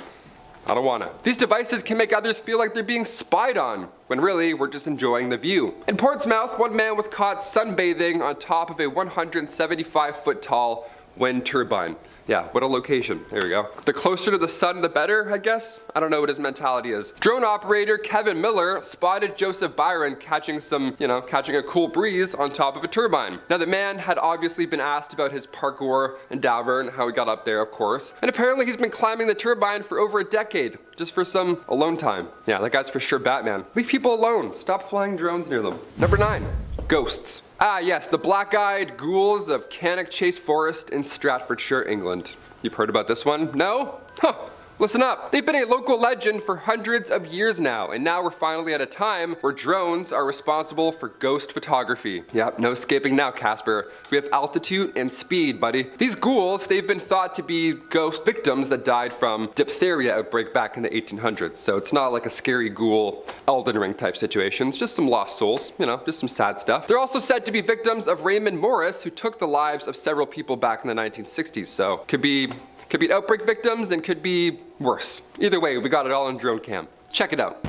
I don't wanna. These devices can make others feel like they're being spied on, when really we're just enjoying the view. In Portsmouth, one man was caught sunbathing on top of a 175-foot tall wind turbine. Yeah, what a location. There we go. The closer to the sun, the better, I guess? I don't know what his mentality is. Drone operator Kevin Miller spotted Joseph Byron catching a cool breeze on top of a turbine. Now, the man had obviously been asked about his parkour endeavor and how he got up there, of course. And apparently he's been climbing the turbine for over a decade, just for some alone time. Yeah, that guy's for sure Batman. Leave people alone. Stop flying drones near them. Number 9, ghosts. Ah yes, the black-eyed ghouls of Cannock Chase Forest in Staffordshire, England. You've heard about this one? No? Huh. Listen up. They've been a local legend for hundreds of years now, and now we're finally at a time where drones are responsible for ghost photography. Yep, no escaping now, Casper. We have altitude and speed, buddy. These ghouls, they've been thought to be ghost victims that died from diphtheria outbreak back in the 1800s, so it's not like a scary ghoul Elden Ring type situation. It's just some lost souls, just some sad stuff. They're also said to be victims of Raymond Morris, who took the lives of several people back in the 1960s, so could be outbreak victims and could be worse. Either way, we got it all on drone cam. Check it out.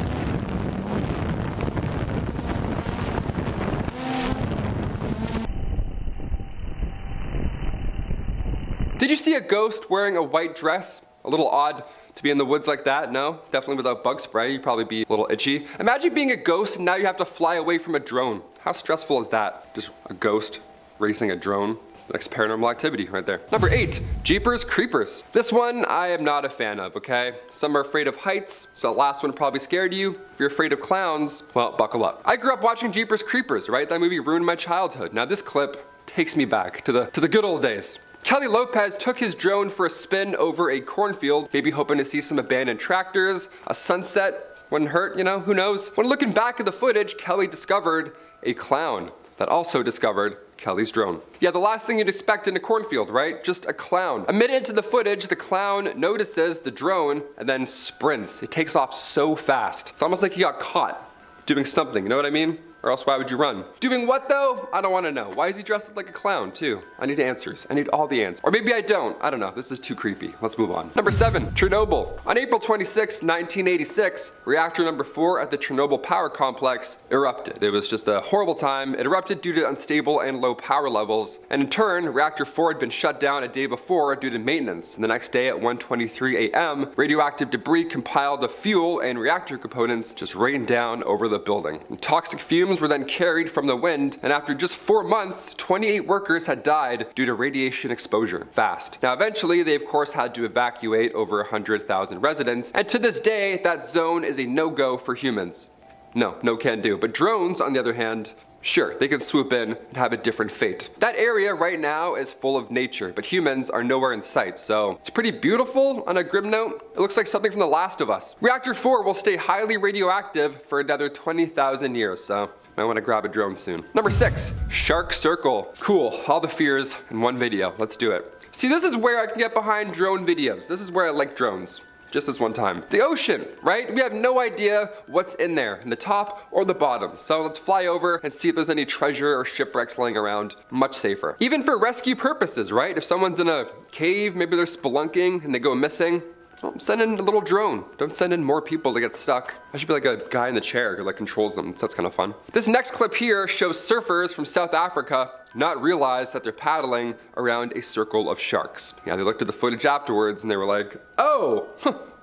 Did you see a ghost wearing a white dress? A little odd to be in the woods like that, no? Definitely without bug spray, you'd probably be a little itchy. Imagine being a ghost and now you have to fly away from a drone. How stressful is that? Just a ghost racing a drone? Next paranormal activity right there. Number 8, Jeepers Creepers. This one I am not a fan of, okay? Some are afraid of heights, so that last one probably scared you. If you're afraid of clowns, well, buckle up. I grew up watching Jeepers Creepers, right? That movie ruined my childhood. Now this clip takes me back to the good old days. Kelly Lopez took his drone for a spin over a cornfield, maybe hoping to see some abandoned tractors, a sunset. Wouldn't hurt, who knows? When looking back at the footage, Kelly discovered a clown that also discovered Kelly's drone. Yeah, the last thing you'd expect in a cornfield, right? Just a clown. A minute into the footage, the clown notices the drone and then sprints. It takes off so fast. It's almost like he got caught doing something, you know what I mean? Or else why would you run? Doing what though? I don't want to know. Why is he dressed up like a clown too? I need answers. I need all the answers. Or maybe I don't. I don't know. This is too creepy. Let's move on. Number 7, Chernobyl. On April 26, 1986, reactor number 4 at the Chernobyl power complex erupted. It was just a horrible time. It erupted due to unstable and low power levels. And in turn, reactor 4 had been shut down a day before due to maintenance. And the next day at 1:23 a.m., radioactive debris compiled of fuel and reactor components just rained down over the building. And toxic fumes were then carried from the wind, and after just 4 months, 28 workers had died due to radiation exposure. Fast. Now eventually, they of course had to evacuate over 100,000 residents, and to this day, that zone is a no-go for humans. No can do. But drones, on the other hand, sure, they can swoop in and have a different fate. That area right now is full of nature, but humans are nowhere in sight, so it's pretty beautiful on a grim note. It looks like something from The Last of Us. Reactor 4 will stay highly radioactive for another 20,000 years, so I want to grab a drone soon. Number 6, Shark Circle. Cool, all the fears in one video. Let's do it. See, this is where I can get behind drone videos. This is where I like drones. Just this one time. The ocean, right? We have no idea what's in there, in the top or the bottom. So let's fly over and see if there's any treasure or shipwrecks laying around. Much safer. Even for rescue purposes, right? If someone's in a cave, maybe they're spelunking and they go missing, well, send in a little drone. Don't send in more people to get stuck. I should be like a guy in the chair who controls them. That's kind of fun. This next clip here shows surfers from South Africa not realize that they're paddling around a circle of sharks. Yeah, they looked at the footage afterwards and they were like, oh,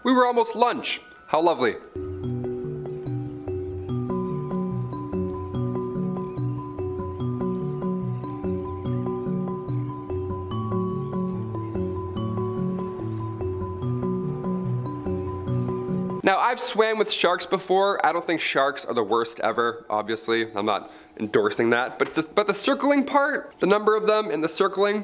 we were almost lunch. How lovely. Now, I've swam with sharks before. I don't think sharks are the worst ever, obviously. I'm not endorsing that. But the circling part, the number of them and the circling,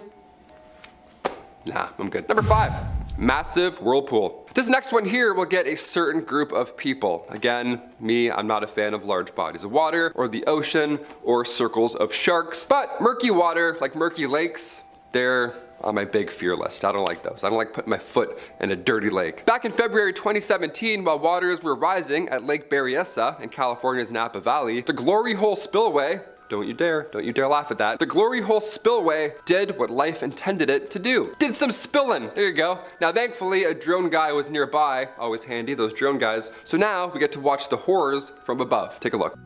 nah, I'm good. Number 5, massive whirlpool. This next one here will get a certain group of people. Again, me, I'm not a fan of large bodies of water or the ocean or circles of sharks. But murky water, like murky lakes, they're on my big fear list. I don't like those. I don't like putting my foot in a dirty lake. Back in February 2017, while waters were rising at Lake Berryessa in California's Napa Valley, the Glory Hole spillway, don't you dare laugh at that. The Glory Hole spillway did what life intended it to do. Did some spilling, there you go. Now thankfully a drone guy was nearby, always handy, those drone guys. So now we get to watch the horrors from above. Take a look.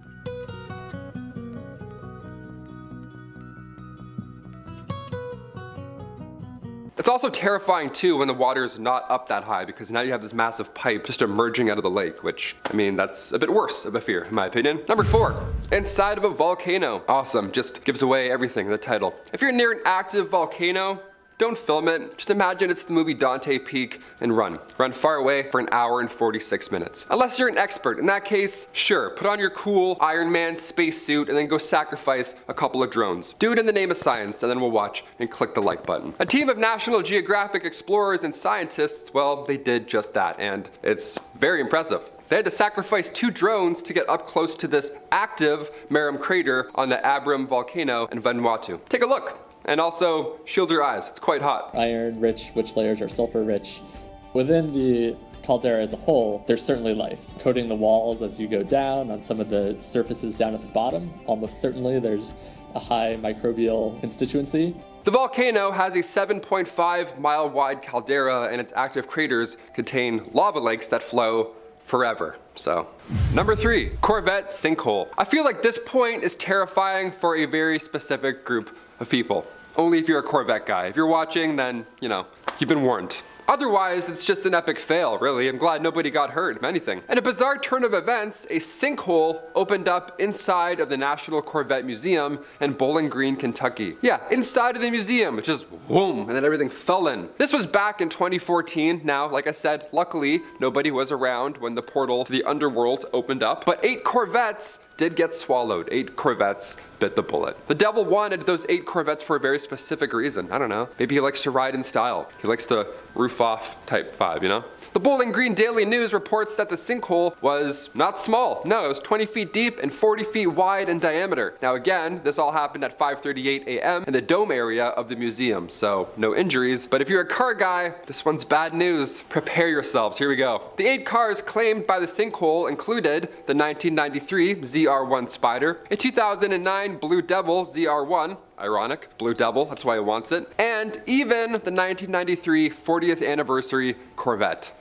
It's also terrifying too when the water is not up that high, because now you have this massive pipe just emerging out of the lake, which, I mean, that's a bit worse of a fear in my opinion. Number 4, inside of a volcano. Awesome, just gives away everything in the title. If you're near an active volcano, don't film it. Just imagine it's the movie Dante Peak and run. Run far away for an hour and 46 minutes. Unless you're an expert. In that case, sure, put on your cool Iron Man spacesuit and then go sacrifice a couple of drones. Do it in the name of science, and then we'll watch and click the like button. A team of National Geographic explorers and scientists, well, they did just that, and it's very impressive. They had to sacrifice 2 drones to get up close to this active Merom crater on the Abram volcano in Vanuatu. Take a look. And also, shield your eyes, it's quite hot. Iron-rich, which layers are sulfur-rich. Within the caldera as a whole, there's certainly life. Coating the walls as you go down, on some of the surfaces down at the bottom, almost certainly there's a high microbial constituency. The volcano has a 7.5 mile wide caldera, and its active craters contain lava lakes that flow forever. So, number 3, Corvette sinkhole. I feel like this point is terrifying for a very specific group of people. Only if you're a Corvette guy. If you're watching, then, you know, you've been warned. Otherwise, it's just an epic fail, really. I'm glad nobody got hurt, if anything. In a bizarre turn of events, a sinkhole opened up inside of the National Corvette Museum in Bowling Green, Kentucky. Yeah, inside of the museum, it just boom, and then everything fell in. This was back in 2014. Now, like I said, luckily, nobody was around when the portal to the underworld opened up, but 8 Corvettes did get swallowed. 8 Corvettes bit the bullet. The devil wanted those 8 Corvettes for a very specific reason. I don't know. Maybe he likes to ride in style. He likes the roof off type vibe, you know? The Bowling Green Daily News reports that the sinkhole was not small. No, it was 20 feet deep and 40 feet wide in diameter. Now again, this all happened at 5:38 a.m. in the dome area of the museum, so no injuries. But if you're a car guy, this one's bad news. Prepare yourselves, here we go. The 8 cars claimed by the sinkhole included the 1993 ZR1 Spider, a 2009 Blue Devil ZR1, ironic, Blue Devil, that's why he wants it, and even the 1993 40th anniversary Corvette.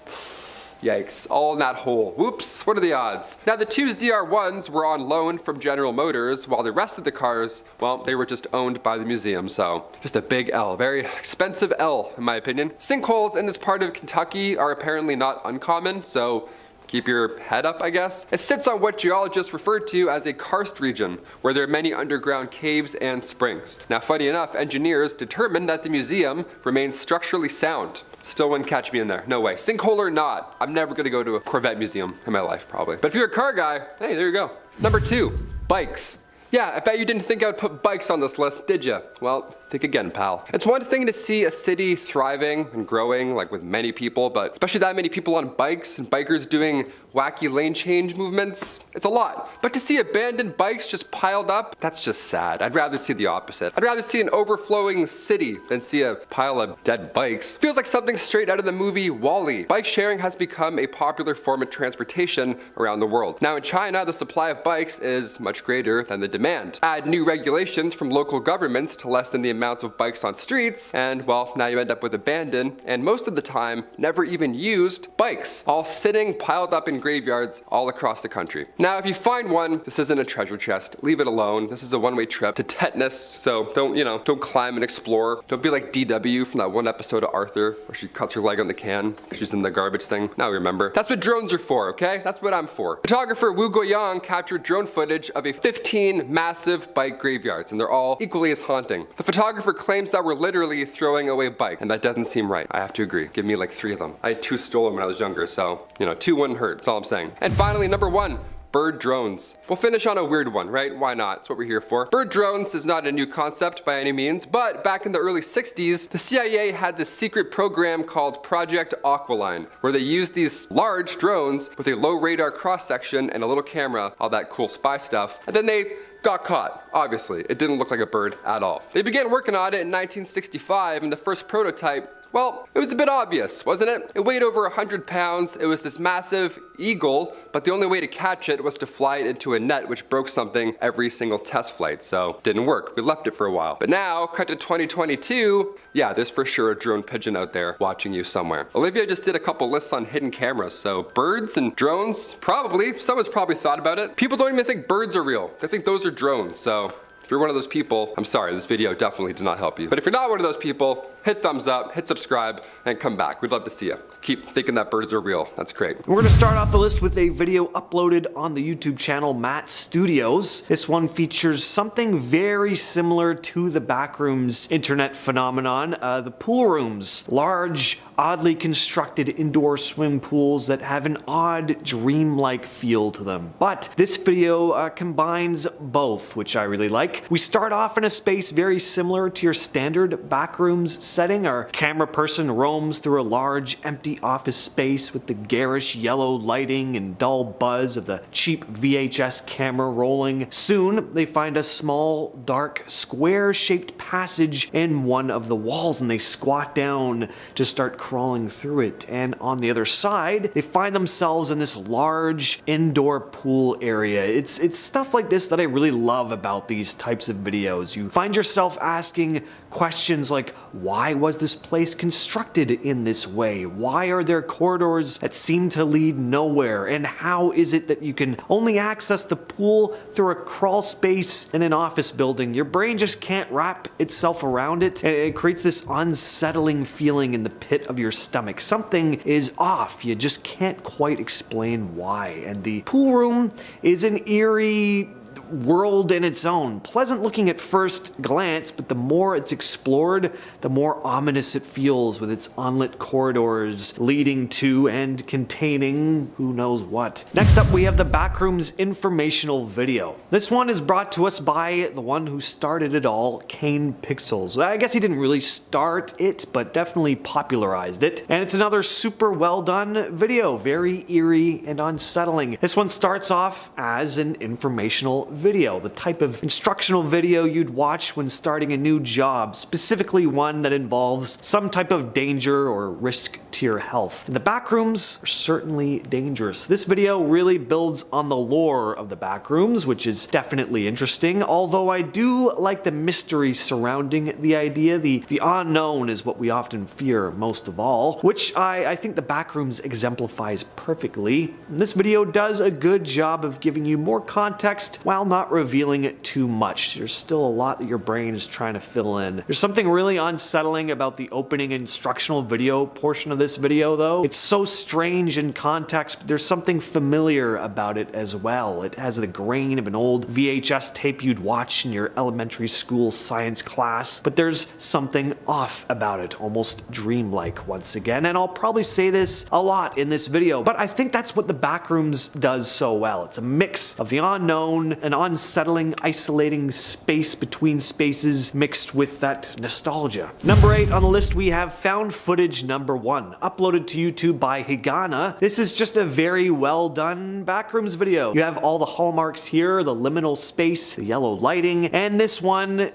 Yikes, all in that hole. Whoops, what are the odds? Now the 2 ZR1s were on loan from General Motors, while the rest of the cars, well, they were just owned by the museum, so just a big L, very expensive L in my opinion. Sinkholes in this part of Kentucky are apparently not uncommon, so keep your head up, I guess. It sits on what geologists refer to as a karst region, where there are many underground caves and springs. Now, funny enough, engineers determined that the museum remains structurally sound. Still wouldn't catch me in there, no way. Sinkhole or not, I'm never gonna go to a Corvette museum in my life, probably. But if you're a car guy, hey, there you go. Number 2, bikes. Yeah, I bet you didn't think I would put bikes on this list, did ya? Well, think again, pal. It's one thing to see a city thriving and growing, like with many people, but especially that many people on bikes and bikers doing wacky lane change movements, it's a lot. But to see abandoned bikes just piled up, that's just sad. I'd rather see the opposite. I'd rather see an overflowing city than see a pile of dead bikes. Feels like something straight out of the movie WALL-E. Bike sharing has become a popular form of transportation around the world. Now in China, the supply of bikes is much greater than the demand. Add new regulations from local governments to lessen the amounts of bikes on streets, and well, now you end up with abandoned, and most of the time, never even used bikes, all sitting piled up in graveyards all across the country. Now, if you find one, this isn't a treasure chest. Leave it alone. This is a one-way trip to tetanus, so don't climb and explore. Don't be like DW from that one episode of Arthur, where she cuts her leg on the can, she's in the garbage thing. Now remember. That's what drones are for, okay? That's what I'm for. Photographer Wu Guoyang captured drone footage of 15 massive bike graveyards, and they're all equally as haunting. The photographer claims that we're literally throwing away bikes, and that doesn't seem right. I have to agree. Give me like 3 of them. I had 2 stolen when I was younger, so 2 wouldn't hurt. That's all I'm saying. And finally, number 1. Bird drones. We'll finish on a weird one, right? Why not? That's what we're here for. Bird drones is not a new concept by any means, but back in the early 60s, the CIA had this secret program called Project Aqualine, where they used these large drones with a low radar cross-section and a little camera, all that cool spy stuff, and then they got caught. Obviously, it didn't look like a bird at all. They began working on it in 1965, and the first prototype, well, it was a bit obvious, wasn't it? It weighed over 100 pounds. It was this massive eagle, but the only way to catch it was to fly it into a net, which broke something every single test flight, so didn't work. We left it for a while. But now, cut to 2022, yeah, there's for sure a drone pigeon out there watching you somewhere. Olivia just did a couple lists on hidden cameras, so birds and drones, probably. Someone's probably thought about it. People don't even think birds are real. They think those are drones, so if you're one of those people, I'm sorry, this video definitely did not help you. But if you're not one of those people, hit thumbs up, hit subscribe, and come back. We'd love to see you. Keep thinking that birds are real. That's great. We're gonna start off the list with a video uploaded on the YouTube channel Matt Studios. This one features something very similar to the Backrooms internet phenomenon, the pool rooms. Large, oddly constructed indoor swim pools that have an odd, dreamlike feel to them. But this video combines both, which I really like. We start off in a space very similar to your standard Backrooms setting. Our camera person roams through a large, empty office space with the garish yellow lighting and dull buzz of the cheap VHS camera rolling. Soon, they find a small, dark, square-shaped passage in one of the walls, and they squat down to start crawling through it. And on the other side, they find themselves in this large indoor pool area. It's stuff like this that I really love about these types of videos. You find yourself asking questions like, why was this place constructed in this way? Why are there corridors that seem to lead nowhere? And how is it that you can only access the pool through a crawl space in an office building? Your brain just can't wrap itself around it, and it creates this unsettling feeling in the pit of your stomach. Something is off. You just can't quite explain why. And the pool room is an eerie world in its own. Pleasant looking at first glance, but the more it's explored, the more ominous it feels, with its unlit corridors leading to and containing who knows what. Next up, we have the Backrooms informational video. This one is brought to us by the one who started it all, Kane Pixels. I guess he didn't really start it, but definitely popularized it. And it's another super well done video, very eerie and unsettling. This one starts off as an informational video, the type of instructional video you'd watch when starting a new job, specifically one that involves some type of danger or risk to your health. And the Backrooms are certainly dangerous. This video really builds on the lore of the Backrooms, which is definitely interesting, although I do like the mystery surrounding the idea. The unknown is what we often fear most of all, which I think the Backrooms exemplifies perfectly. And this video does a good job of giving you more context while not revealing it too much. There's still a lot that your brain is trying to fill in. There's something really unsettling about the opening instructional video portion of this video, though. It's so strange in context, but there's something familiar about it as well. It has the grain of an old VHS tape you'd watch in your elementary school science class, but there's something off about it, almost dreamlike once again. And I'll probably say this a lot in this video, but I think that's what the Backrooms does so well. It's a mix of the unknown, an unsettling, isolating space between spaces mixed with that nostalgia. Number 8 on the list, we have found footage number 1, uploaded to YouTube by Higana. This is just a very well done Backrooms video. You have all the hallmarks here, the liminal space, the yellow lighting, and this one,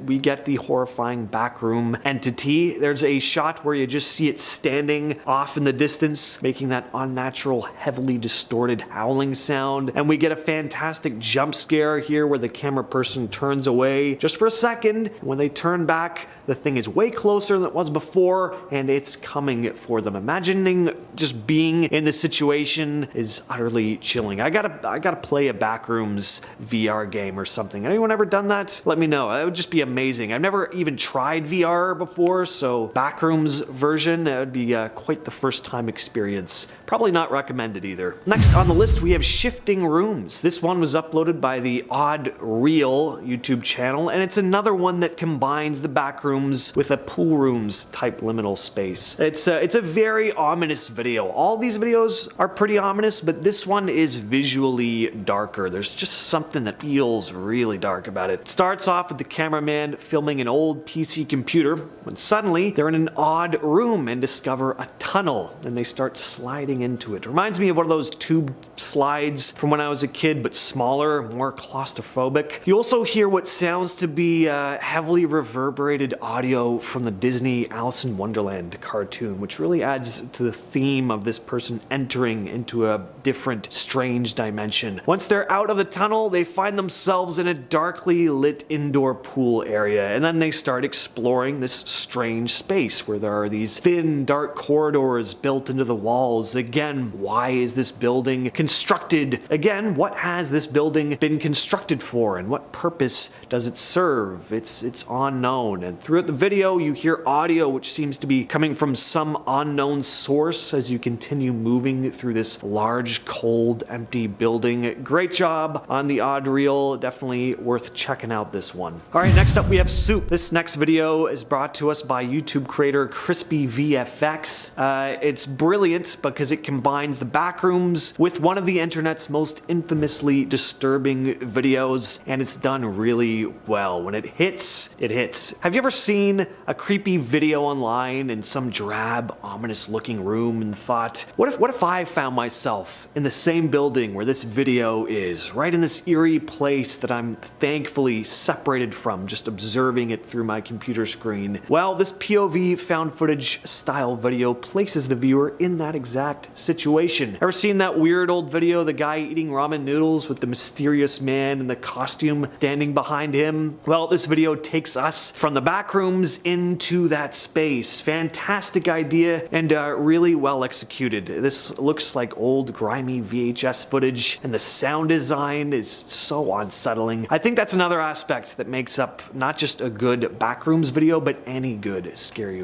we get the horrifying backroom entity. There's a shot where you just see it standing off in the distance, making that unnatural, heavily distorted howling sound, and we get a fantastic jump scare here where the camera person turns away just for a second. When they turn back, the thing is way closer than it was before, and it's coming for them. Imagining just being in this situation is utterly chilling. I gotta play a Backrooms VR game or something. Anyone ever done that? Let me know. It would just be amazing. I've never even tried VR before, so Backrooms version, that would be quite the first time experience. Probably not recommended either. Next on the list, we have Shifting Rooms. This one was uploaded by the Odd Real YouTube channel, and it's another one that combines the Backrooms with a pool rooms type liminal space. It's a very ominous video. All these videos are pretty ominous, but this one is visually darker. There's just something that feels really dark about it. It starts off with the cameraman filming an old PC computer when suddenly they're in an odd room and discover a tunnel, and they start sliding into it. Reminds me of one of those tube slides from when I was a kid, but smaller, more claustrophobic. You also hear what sounds to be heavily reverberated audio from the Disney Alice in Wonderland cartoon, which really adds to the theme of this person entering into a different, strange dimension. Once they're out of the tunnel, they find themselves in a darkly lit indoor pool area, and then they start exploring this strange space where there are these thin, dark corridors built into the walls. Again, why is this building constructed? Again, what has this building been constructed for, and what purpose does it serve? It's unknown. And throughout the video, you hear audio which seems to be coming from some unknown source as you continue moving through this large, cold, empty building. Great job on the odd reel. Definitely worth checking out this one. All right, next up we have Soup. This next video is brought to us by YouTube creator Crispy VFX. It's brilliant because it combines the Backrooms with one of the internet's most infamously disturbing videos, and it's done really well. When it hits, it hits. Have you ever seen a creepy video online in some drab, ominous looking room and thought, what if I found myself in the same building where this video is, right in this eerie place that I'm thankfully separated from, just observing it through my computer screen? Well, this POV found footage style video places the viewer in that exact situation. Ever seen that weird old video, the guy eating ramen noodles with the mysterious man in the costume standing behind him? Well, this video takes us from the Backrooms into that space. Fantastic idea and really well executed. This looks like old grimy VHS footage, and the sound design is so unsettling. I think that's another aspect that makes up not just a good Backrooms video, but any good scary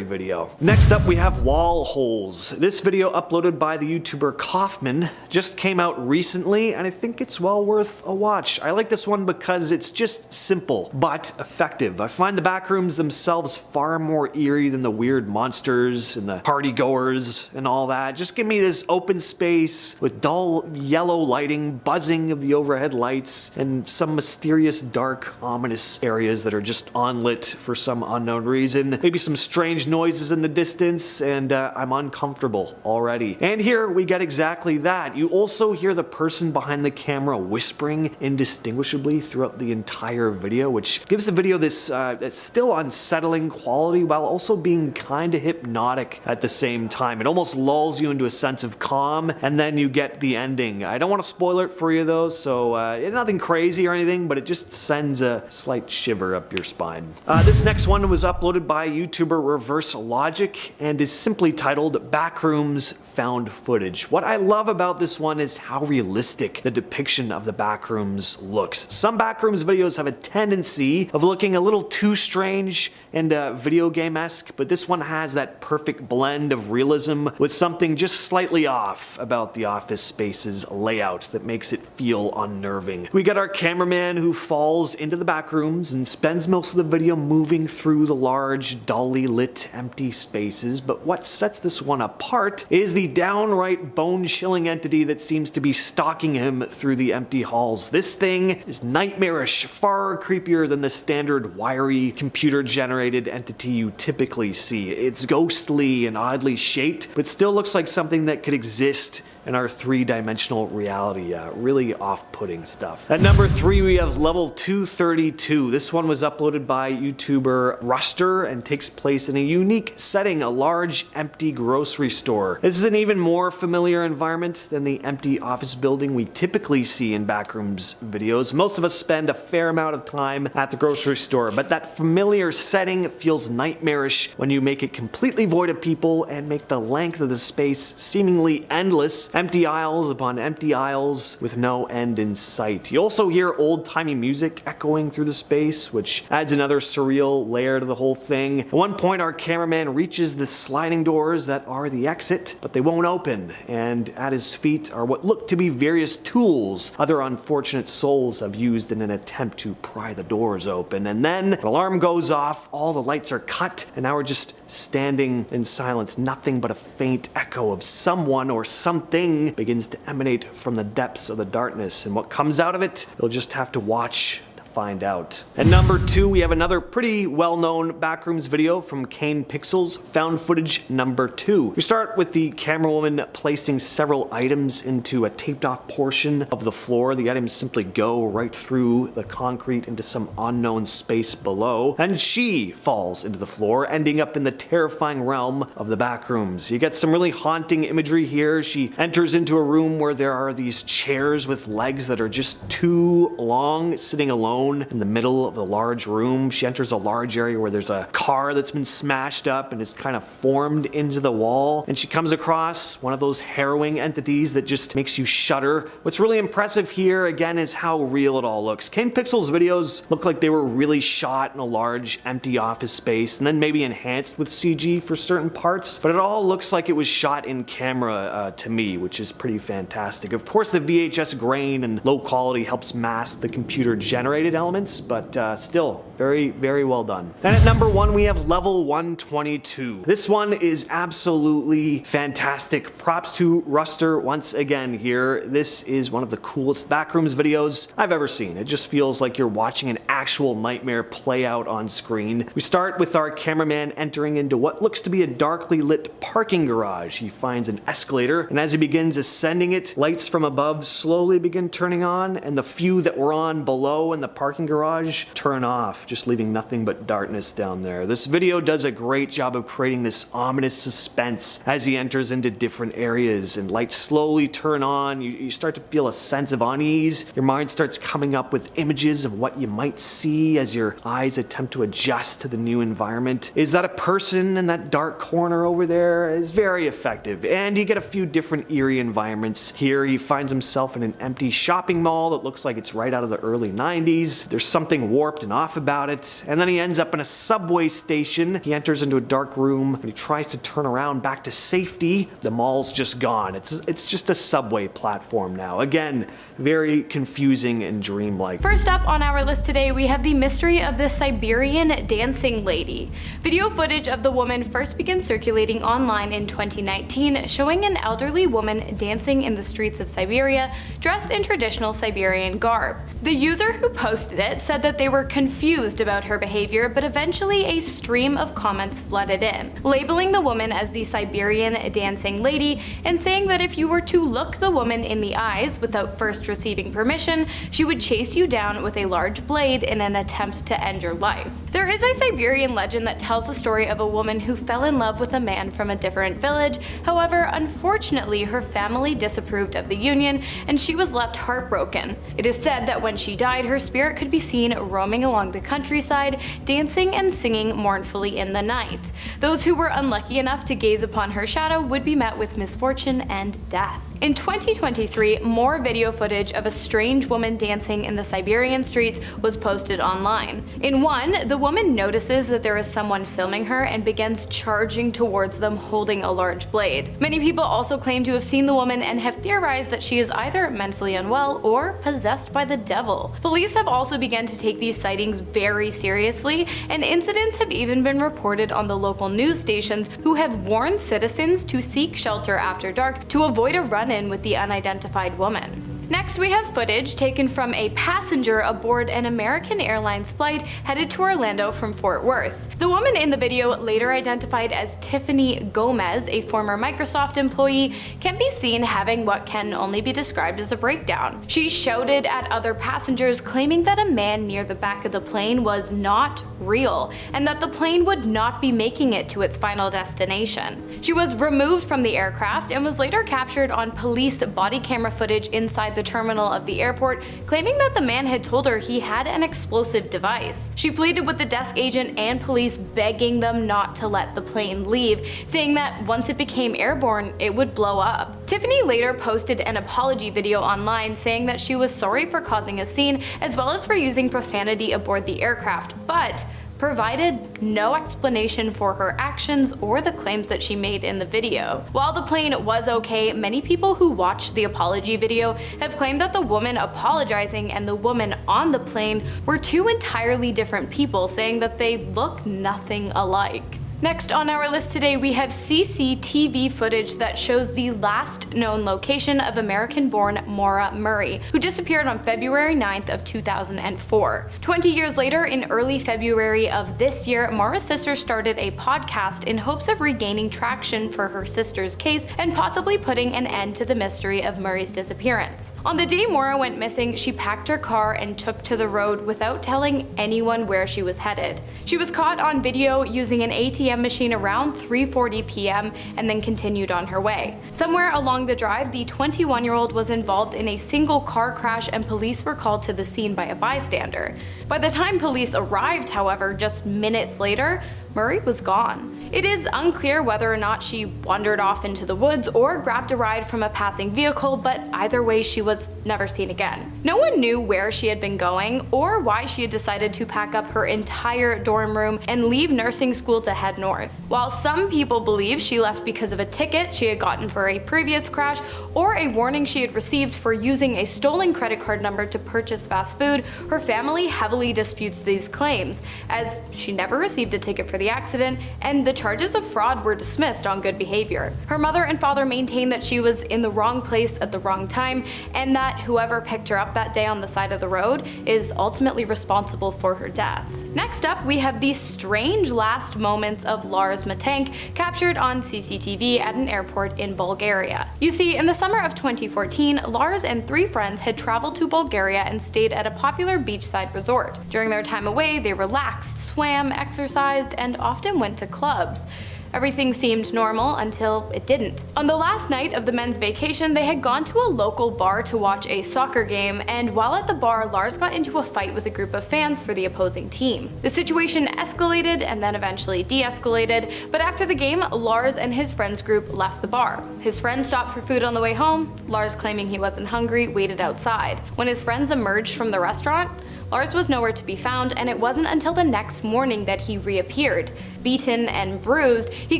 video. Next up we have Wall Holes. This video, uploaded by the YouTuber Kaufman, just came out recently, and I think it's well worth a watch. I like this one because it's just simple but effective. I find the Backrooms themselves far more eerie than the weird monsters and the party goers and all that. Just give me this open space with dull yellow lighting, buzzing of the overhead lights, and some mysterious, dark, ominous areas that are just unlit for some unknown reason. Maybe some strange noises in the distance, and I'm uncomfortable already. And here we get exactly that. You also hear the person behind the camera whispering indistinguishably throughout the entire video, which gives the video this still unsettling quality while also being kind of hypnotic at the same time. It almost lulls you into a sense of calm, and then you get the ending. I don't want to spoil it for you though, so it's nothing crazy or anything, but it just sends a slight shiver up your spine. This next one was uploaded by YouTuber Reverse Logic and is simply titled Backrooms Found Footage. What I love about this one is how realistic the depiction of the Backrooms looks. Some Backrooms videos have a tendency of looking a little too strange and video game-esque, but this one has that perfect blend of realism with something just slightly off about the office space's layout that makes it feel unnerving. We got our cameraman who falls into the Backrooms and spends most of the video moving through the large, dully lit, empty spaces, but what sets this one apart is the downright bone-chilling entity that seems to be stalking him through the empty halls. This thing is nightmarish, far creepier than the standard wiry, computer-generated entity you typically see. It's ghostly and oddly shaped, but still looks like something that could exist in our three-dimensional reality. Really off-putting stuff. At number 3 we have Level 232. This one was uploaded by YouTuber Ruster and takes place in a unique setting, a large empty grocery store. This is an even more familiar environment than the empty office building we typically see in Backrooms videos. Most of us spend a fair amount of time at the grocery store, but that familiar setting feels nightmarish when you make it completely void of people and make the length of the space seemingly endless empty aisles upon empty aisles with no end in sight. You also hear old-timey music echoing through the space, which adds another surreal layer to the whole thing. At one point, our cameraman reaches the sliding doors that are the exit, but they won't open, and at his feet are what look to be various tools other unfortunate souls have used in an attempt to pry the doors open. And then an alarm goes off, all the lights are cut, and now we're just standing in silence. Nothing but a faint echo of someone or something begins to emanate from the depths of the darkness, and what comes out of it, you'll just have to watch find out. At number 2, we have another pretty well-known Backrooms video from Kane Pixels, found footage number 2. We start with the camerawoman placing several items into a taped off portion of the floor. The items simply go right through the concrete into some unknown space below, and she falls into the floor, ending up in the terrifying realm of the Backrooms. You get some really haunting imagery here. She enters into a room where there are these chairs with legs that are just too long, sitting alone in the middle of the large room. She enters a large area where there's a car that's been smashed up and is kind of formed into the wall, and she comes across one of those harrowing entities that just makes you shudder. What's really impressive here again is how real it all looks. Kane Pixels videos look like they were really shot in a large empty office space and then maybe enhanced with CG for certain parts, but it all looks like it was shot in camera to me, which is pretty fantastic. Of course, the VHS grain and low quality helps mask the computer generated elements, but still very, very well done. And at number 1, we have level 122. This one is absolutely fantastic. Props to Ruster once again here. This is one of the coolest Backrooms videos I've ever seen. It just feels like you're watching an actual nightmare play out on screen. We start with our cameraman entering into what looks to be a darkly lit parking garage. He finds an escalator, and as he begins ascending it, lights from above slowly begin turning on, and the few that were on below in the parking garage turn off, just leaving nothing but darkness down there. This video does a great job of creating this ominous suspense as he enters into different areas, and lights slowly turn on. You start to feel a sense of unease. Your mind starts coming up with images of what you might see as your eyes attempt to adjust to the new environment. Is that a person in that dark corner over there? Is very effective, and you get a few different eerie environments. Here he finds himself in an empty shopping mall that looks like it's right out of the early 90s. There's something warped and off about it, and then he ends up in a subway station. He enters into a dark room, and he tries to turn around back to safety. The mall's just gone. It's just a subway platform now. Again, very confusing and dreamlike. First up on our list today, we have the mystery of the Siberian dancing lady. Video footage of the woman first began circulating online in 2019, showing an elderly woman dancing in the streets of Siberia, dressed in traditional Siberian garb. The user who posted it said that they were confused about her behavior, but eventually a stream of comments flooded in, labeling the woman as the Siberian dancing lady and saying that if you were to look the woman in the eyes without first receiving permission, she would chase you down with a large blade in an attempt to end your life. There is a Siberian legend that tells the story of a woman who fell in love with a man from a different village. However, unfortunately, her family disapproved of the union and she was left heartbroken. It is said that when she died, her spirit could be seen roaming along the countryside, dancing and singing mournfully in the night. Those who were unlucky enough to gaze upon her shadow would be met with misfortune and death. In 2023, more video footage of a strange woman dancing in the Siberian streets was posted online. In one, the woman notices that there is someone filming her and begins charging towards them holding a large blade. Many people also claim to have seen the woman and have theorized that she is either mentally unwell or possessed by the devil. Police have also begun to take these sightings very seriously, and incidents have even been reported on the local news stations, who have warned citizens to seek shelter after dark to avoid a run-in with the unidentified woman. Next, we have footage taken from a passenger aboard an American Airlines flight headed to Orlando from Fort Worth. The woman in the video, later identified as Tiffany Gomez, a former Microsoft employee, can be seen having what can only be described as a breakdown. She shouted at other passengers, claiming that a man near the back of the plane was not real and that the plane would not be making it to its final destination. She was removed from the aircraft and was later captured on police body camera footage inside the the terminal of the airport, claiming that the man had told her he had an explosive device. She pleaded with the desk agent and police, begging them not to let the plane leave, saying that once it became airborne, it would blow up. Tiffany later posted an apology video online saying that she was sorry for causing a scene as well as for using profanity aboard the aircraft, but provided no explanation for her actions or the claims that she made in the video. While the plane was okay, many people who watched the apology video have claimed that the woman apologizing and the woman on the plane were two entirely different people, saying that they look nothing alike. Next on our list today, we have CCTV footage that shows the last known location of American-born Maura Murray, who disappeared on February 9th of 2004. 20 years later, in early February of this year, Maura's sister started a podcast in hopes of regaining traction for her sister's case and possibly putting an end to the mystery of Murray's disappearance. On the day Maura went missing, she packed her car and took to the road without telling anyone where she was headed. She was caught on video using an ATM machine around 3:40 p.m. and then continued on her way. Somewhere along the drive, the 21-year-old was involved in a single car crash and police were called to the scene by a bystander. By the time police arrived, however, just minutes later, Murray was gone. It is unclear whether or not she wandered off into the woods or grabbed a ride from a passing vehicle, but either way she was never seen again. No one knew where she had been going or why she had decided to pack up her entire dorm room and leave nursing school to head north. While some people believe she left because of a ticket she had gotten for a previous crash or a warning she had received for using a stolen credit card number to purchase fast food, her family heavily disputes these claims, as she never received a ticket for the accident and the charges of fraud were dismissed on good behavior. Her mother and father maintain that she was in the wrong place at the wrong time and that whoever picked her up that day on the side of the road is ultimately responsible for her death. Next up, we have the strange last moments of Lars Matank, captured on CCTV at an airport in Bulgaria. You see, in the summer of 2014, Lars and 3 friends had traveled to Bulgaria and stayed at a popular beachside resort. During their time away, they relaxed, swam, exercised, and often went to clubs. Everything seemed normal until it didn't. On the last night of the men's vacation, they had gone to a local bar to watch a soccer game, and while at the bar, Lars got into a fight with a group of fans for the opposing team. The situation escalated and then eventually de-escalated, but after the game, Lars and his friends group left the bar. His friends stopped for food on the way home. Lars, claiming he wasn't hungry, waited outside. When his friends emerged from the restaurant, Lars was nowhere to be found, and it wasn't until the next morning that he reappeared. Beaten and bruised, he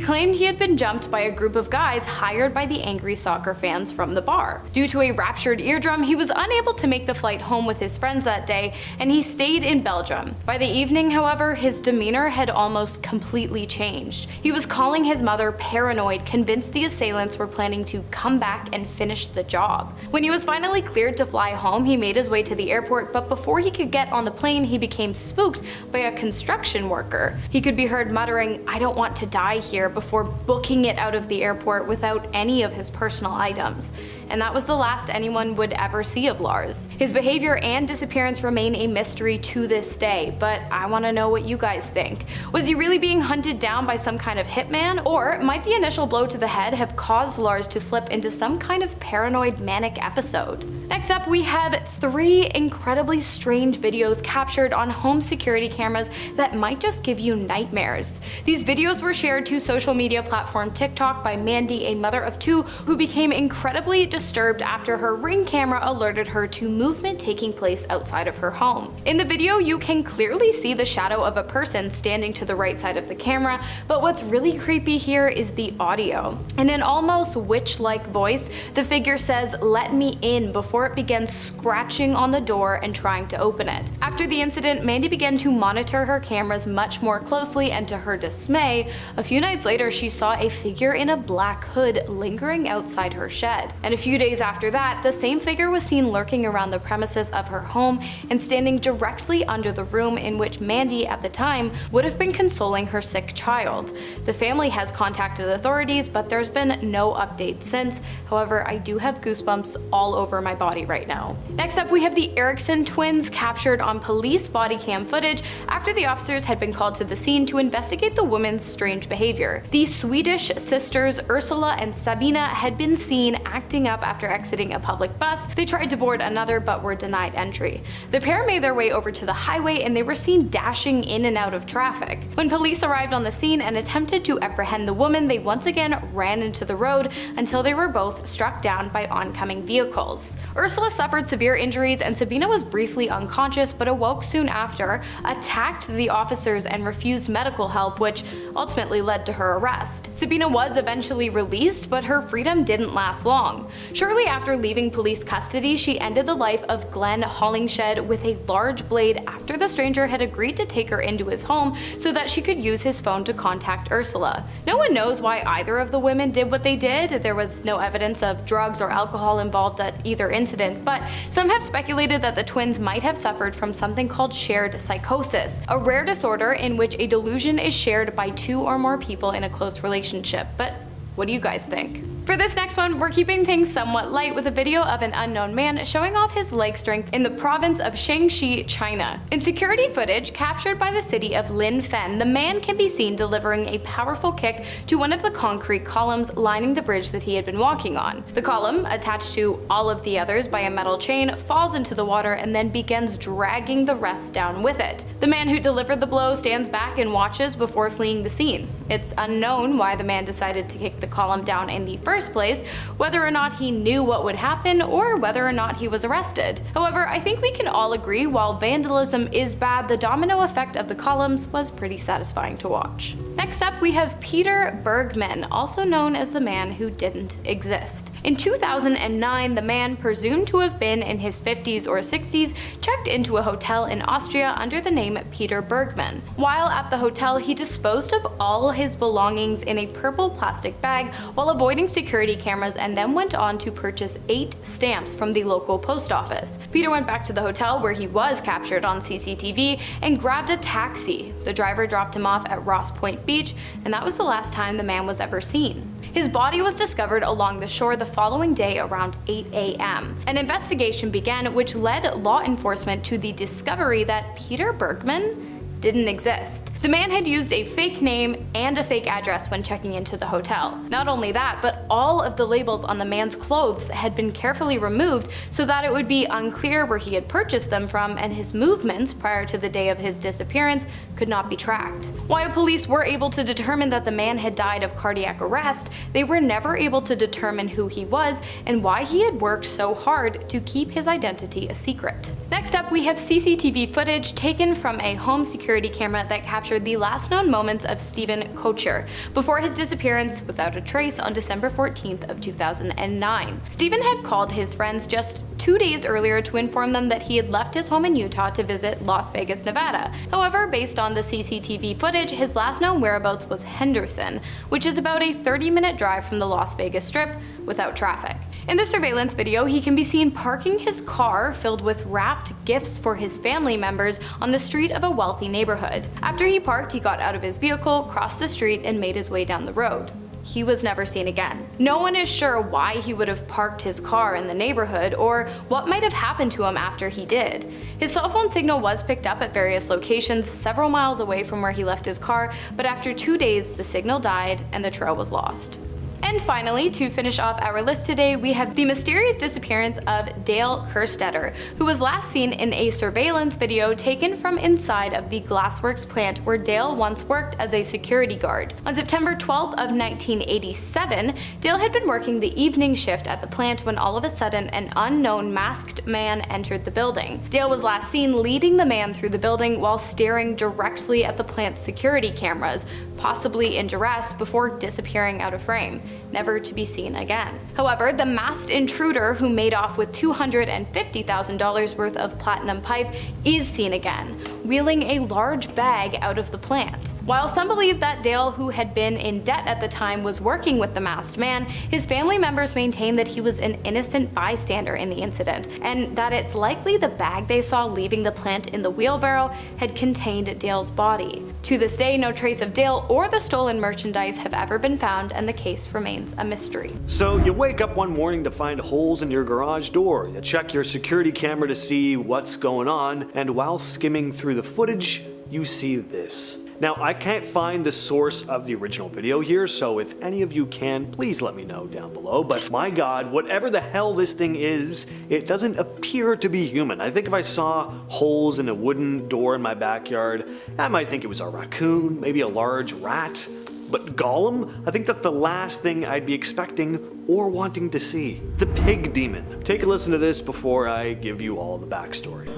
claimed he had been jumped by a group of guys hired by the angry soccer fans from the bar. Due to a ruptured eardrum, he was unable to make the flight home with his friends that day, and he stayed in Belgium. By the evening, however, his demeanor had almost completely changed. He was calling his mother paranoid, convinced the assailants were planning to come back and finish the job. When he was finally cleared to fly home, he made his way to the airport, but before he could get on the plane, he became spooked by a construction worker. He could be heard muttering, "I don't want to die here," before booking it out of the airport without any of his personal items. And that was the last anyone would ever see of Lars. His behavior and disappearance remain a mystery to this day, but I want to know what you guys think. Was he really being hunted down by some kind of hitman, or might the initial blow to the head have caused Lars to slip into some kind of paranoid manic episode? Next up, we have 3 incredibly strange videos captured on home security cameras that might just give you nightmares. These videos were shared to social media platform TikTok by Mandy, a mother of 2 who became incredibly disturbed after her Ring camera alerted her to movement taking place outside of her home. In the video, you can clearly see the shadow of a person standing to the right side of the camera, but what's really creepy here is the audio. In an almost witch-like voice, the figure says, "Let me in," before it begins scratching on the door and trying to open it. After the incident, Mandy began to monitor her cameras much more closely, and to her dismay, a few nights later she saw a figure in a black hood lingering outside her shed. And a few days after that, the same figure was seen lurking around the premises of her home and standing directly under the room in which Mandy, at the time, would have been consoling her sick child. The family has contacted authorities, but there's been no update since. However, I do have goosebumps all over my body right now. Next up, we have the Erickson twins, captured captured on police body cam footage after the officers had been called to the scene to investigate the woman's strange behavior. The Swedish sisters Ursula and Sabina had been seen acting up after exiting a public bus. They tried to board another but were denied entry. The pair made their way over to the highway and they were seen dashing in and out of traffic. When police arrived on the scene and attempted to apprehend the woman, they once again ran into the road until they were both struck down by oncoming vehicles. Ursula suffered severe injuries and Sabina was briefly unconscious but awoke soon after, attacked the officers and refused medical help, which ultimately led to her arrest. Sabina was eventually released, but her freedom didn't last long. Shortly after leaving police custody, she ended the life of Glenn Hollingshed with a large blade after the stranger had agreed to take her into his home so that she could use his phone to contact Ursula. No one knows why either of the women did what they did. There was no evidence of drugs or alcohol involved at either incident, but some have speculated that the twins might have suffered from something called shared psychosis, a rare disorder in which a delusion is shared by two or more people in a close relationship. But what do you guys think? For this next one, we're keeping things somewhat light with a video of an unknown man showing off his leg strength in the province of Shaanxi, China. In security footage captured by the city of Linfen, the man can be seen delivering a powerful kick to one of the concrete columns lining the bridge that he had been walking on. The column, attached to all of the others by a metal chain, falls into the water and then begins dragging the rest down with it. The man who delivered the blow stands back and watches before fleeing the scene. It's unknown why the man decided to kick the column down in the first place, whether or not he knew what would happen or whether or not he was arrested. However, I think we can all agree while vandalism is bad, the domino effect of the columns was pretty satisfying to watch. Next up, we have Peter Bergman, also known as the man who didn't exist. In 2009, the man, presumed to have been in his 50s or 60s, checked into a hotel in Austria under the name Peter Bergman. While at the hotel, he disposed of all his belongings in a purple plastic bag while avoiding security cameras and then went on to purchase 8 stamps from the local post office. Peter went back to the hotel where he was captured on CCTV and grabbed a taxi. The driver dropped him off at Ross Point Beach, and that was the last time the man was ever seen. His body was discovered along the shore the following day around 8 a.m. An investigation began, which led law enforcement to the discovery that Peter Bergman didn't exist. The man had used a fake name and a fake address when checking into the hotel. Not only that, but all of the labels on the man's clothes had been carefully removed so that it would be unclear where he had purchased them from, and his movements prior to the day of his disappearance could not be tracked. While police were able to determine that the man had died of cardiac arrest, they were never able to determine who he was and why he had worked so hard to keep his identity a secret. Next up, we have CCTV footage taken from a home security camera that captured the last known moments of Stephen Kocher before his disappearance without a trace on December 14th of 2009. Stephen had called his friends just 2 days earlier to inform them that he had left his home in Utah to visit Las Vegas, Nevada. However, based on the CCTV footage, his last known whereabouts was Henderson, which is about a 30-minute drive from the Las Vegas Strip without traffic. In the surveillance video, he can be seen parking his car filled with wrapped gifts for his family members on the street of a wealthy neighborhood. After he parked, he got out of his vehicle, crossed the street, and made his way down the road. He was never seen again. No one is sure why he would have parked his car in the neighborhood or what might have happened to him after he did. His cell phone signal was picked up at various locations several miles away from where he left his car, but after 2 days, the signal died and the trail was lost. And finally, to finish off our list today, we have the mysterious disappearance of Dale Kerstetter, who was last seen in a surveillance video taken from inside of the Glassworks plant where Dale once worked as a security guard. On September 12th of 1987, Dale had been working the evening shift at the plant when all of a sudden an unknown masked man entered the building. Dale was last seen leading the man through the building while staring directly at the plant's security cameras, possibly in duress, before disappearing out of frame, never to be seen again. However, the masked intruder who made off with $250,000 worth of platinum pipe is seen again, wheeling a large bag out of the plant. While some believe that Dale, who had been in debt at the time, was working with the masked man, his family members maintain that he was an innocent bystander in the incident, and that it's likely the bag they saw leaving the plant in the wheelbarrow had contained Dale's body. To this day, no trace of Dale or the stolen merchandise have ever been found, and the case remains remains a mystery. So you wake up one morning to find holes in your garage door. You check your security camera to see what's going on, and while skimming through the footage, you see this. Now, I can't find the source of the original video here, so if any of you can, please let me know down below. But my god, whatever the hell this thing is, it doesn't appear to be human. I think if I saw holes in a wooden door in my backyard, I might think it was a raccoon, maybe a large rat. But Gollum? I think that's the last thing I'd be expecting or wanting to see. The pig demon. Take a listen to this before I give you all the backstory.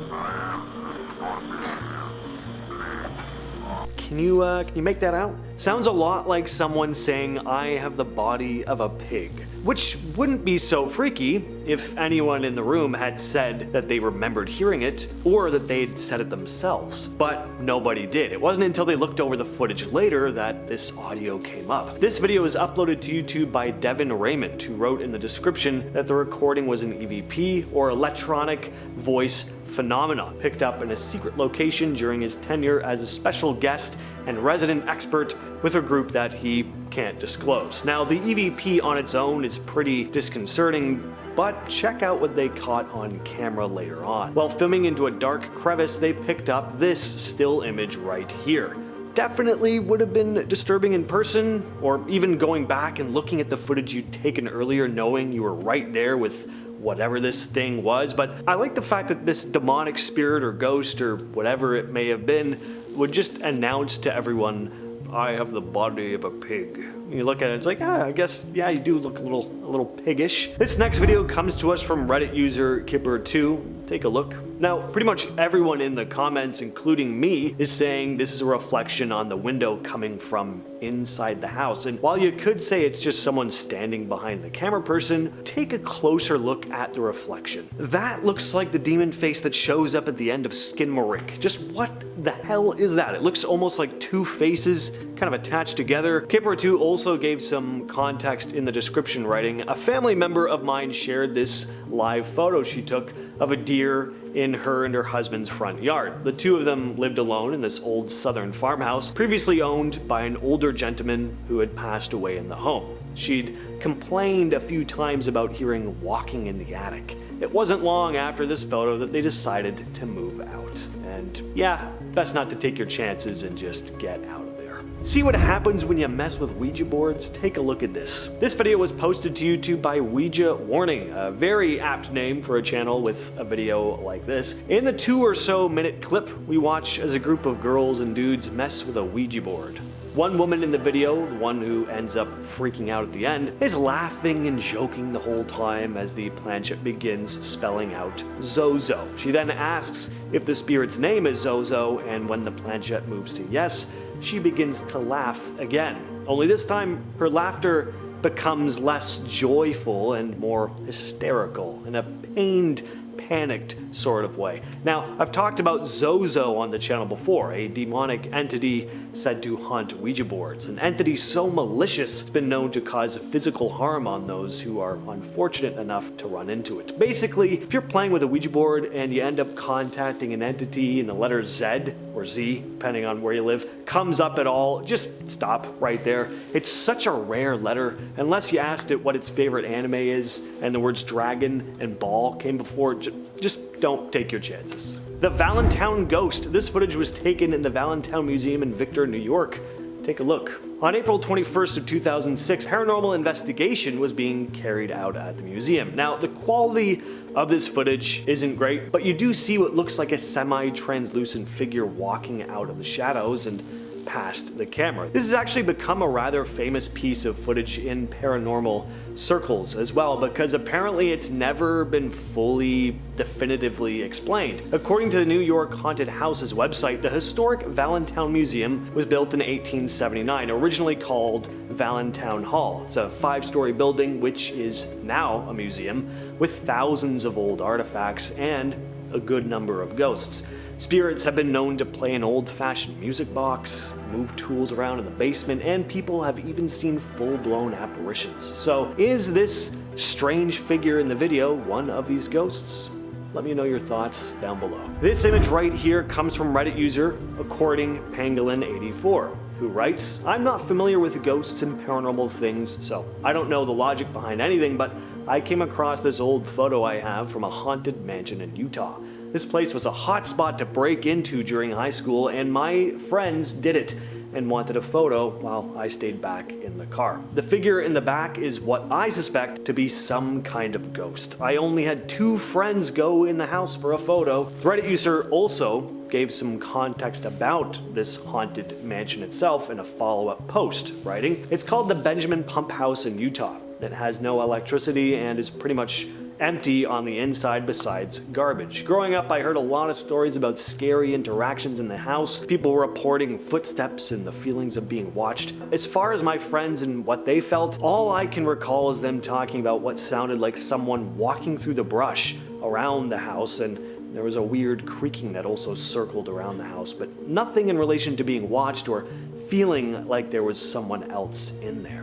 Can you make that out? Sounds a lot like someone saying, "I have the body of a pig," which wouldn't be so freaky if anyone in the room had said that they remembered hearing it or that they'd said it themselves. But nobody did. It wasn't until they looked over the footage later that this audio came up. This video was uploaded to YouTube by Devin Raymond, who wrote in the description that the recording was an EVP, or electronic voice phenomenon, picked up in a secret location during his tenure as a special guest and resident expert with a group that he can't disclose. Now, the EVP on its own is pretty disconcerting, but check out what they caught on camera later on. While filming into a dark crevice, they picked up this still image right here. Definitely would have been disturbing in person, or even going back and looking at the footage you'd taken earlier, knowing you were right there with whatever this thing was. But I like the fact that this demonic spirit or ghost or whatever it may have been would just announce to everyone, "I have the body of a pig." You look at it, it's like, I guess, yeah, you do look a little piggish. This next video comes to us from Reddit user Kipper2. Take a look. Now, pretty much everyone in the comments, including me, is saying this is a reflection on the window coming from inside the house. And while you could say it's just someone standing behind the camera person, take a closer look at the reflection. That looks like the demon face that shows up at the end of Skinamarink. Just what the hell is that? It looks almost like two faces kind of attached together. Kipper2 also gave some context in the description, writing, "A family member of mine shared this live photo she took of a deer in her and her husband's front yard. The two of them lived alone in this old southern farmhouse, previously owned by an older gentleman who had passed away in the home. She'd complained a few times about hearing walking in the attic. It wasn't long after this photo that they decided to move out. And yeah, best not to take your chances and just get out of there." See what happens when you mess with Ouija boards? Take a look at this. This video was posted to YouTube by Ouija Warning, a very apt name for a channel with a video like this. In the 2 or so minute clip, we watch as a group of girls and dudes mess with a Ouija board. One woman in the video, the one who ends up freaking out at the end, is laughing and joking the whole time as the planchette begins spelling out Zozo. She then asks if the spirit's name is Zozo, and when the planchette moves to yes, she begins to laugh again. Only this time, her laughter becomes less joyful and more hysterical, in a pained, panicked sort of way. Now, I've talked about Zozo on the channel before, a demonic entity said to haunt Ouija boards. An entity so malicious it's been known to cause physical harm on those who are unfortunate enough to run into it. Basically, if you're playing with a Ouija board and you end up contacting an entity and the letter Z or Z, depending on where you live, comes up at all, just stop right there. It's such a rare letter, unless you asked it what its favorite anime is and the words dragon and ball came before, just don't take your chances. The Valentine Ghost. This footage was taken in the Valentine Museum in Victor, New York. Take a look. On April 21st of 2006, paranormal investigation was being carried out at the museum. Now, the quality of this footage isn't great, but you do see what looks like a semi-translucent figure walking out of the shadows and past the camera. This has actually become a rather famous piece of footage in paranormal circles as well, because apparently it's never been fully definitively explained. According to the New York Haunted Houses website, the historic Valentine Museum was built in 1879, originally called Valentine Hall. It's a 5-story building which is now a museum with thousands of old artifacts and a good number of ghosts. Spirits have been known to play an old-fashioned music box, move tools around in the basement, and people have even seen full-blown apparitions. So, is this strange figure in the video one of these ghosts? Let me know your thoughts down below. This image right here comes from Reddit user According Pangolin84, who writes, "I'm not familiar with ghosts and paranormal things, so I don't know the logic behind anything, but I came across this old photo I have from a haunted mansion in Utah. This place was a hot spot to break into during high school, and my friends did it and wanted a photo while I stayed back in the car. The figure in the back is what I suspect to be some kind of ghost. I only had 2 friends go in the house for a photo." The Reddit user also gave some context about this haunted mansion itself in a follow-up post, writing, "It's called the Benjamin Pump House in Utah. It has no electricity and is pretty much empty on the inside besides garbage. Growing up, I heard a lot of stories about scary interactions in the house, people reporting footsteps and the feelings of being watched. As far as my friends and what they felt, all I can recall is them talking about what sounded like someone walking through the brush around the house, and there was a weird creaking that also circled around the house, but nothing in relation to being watched or feeling like there was someone else in there."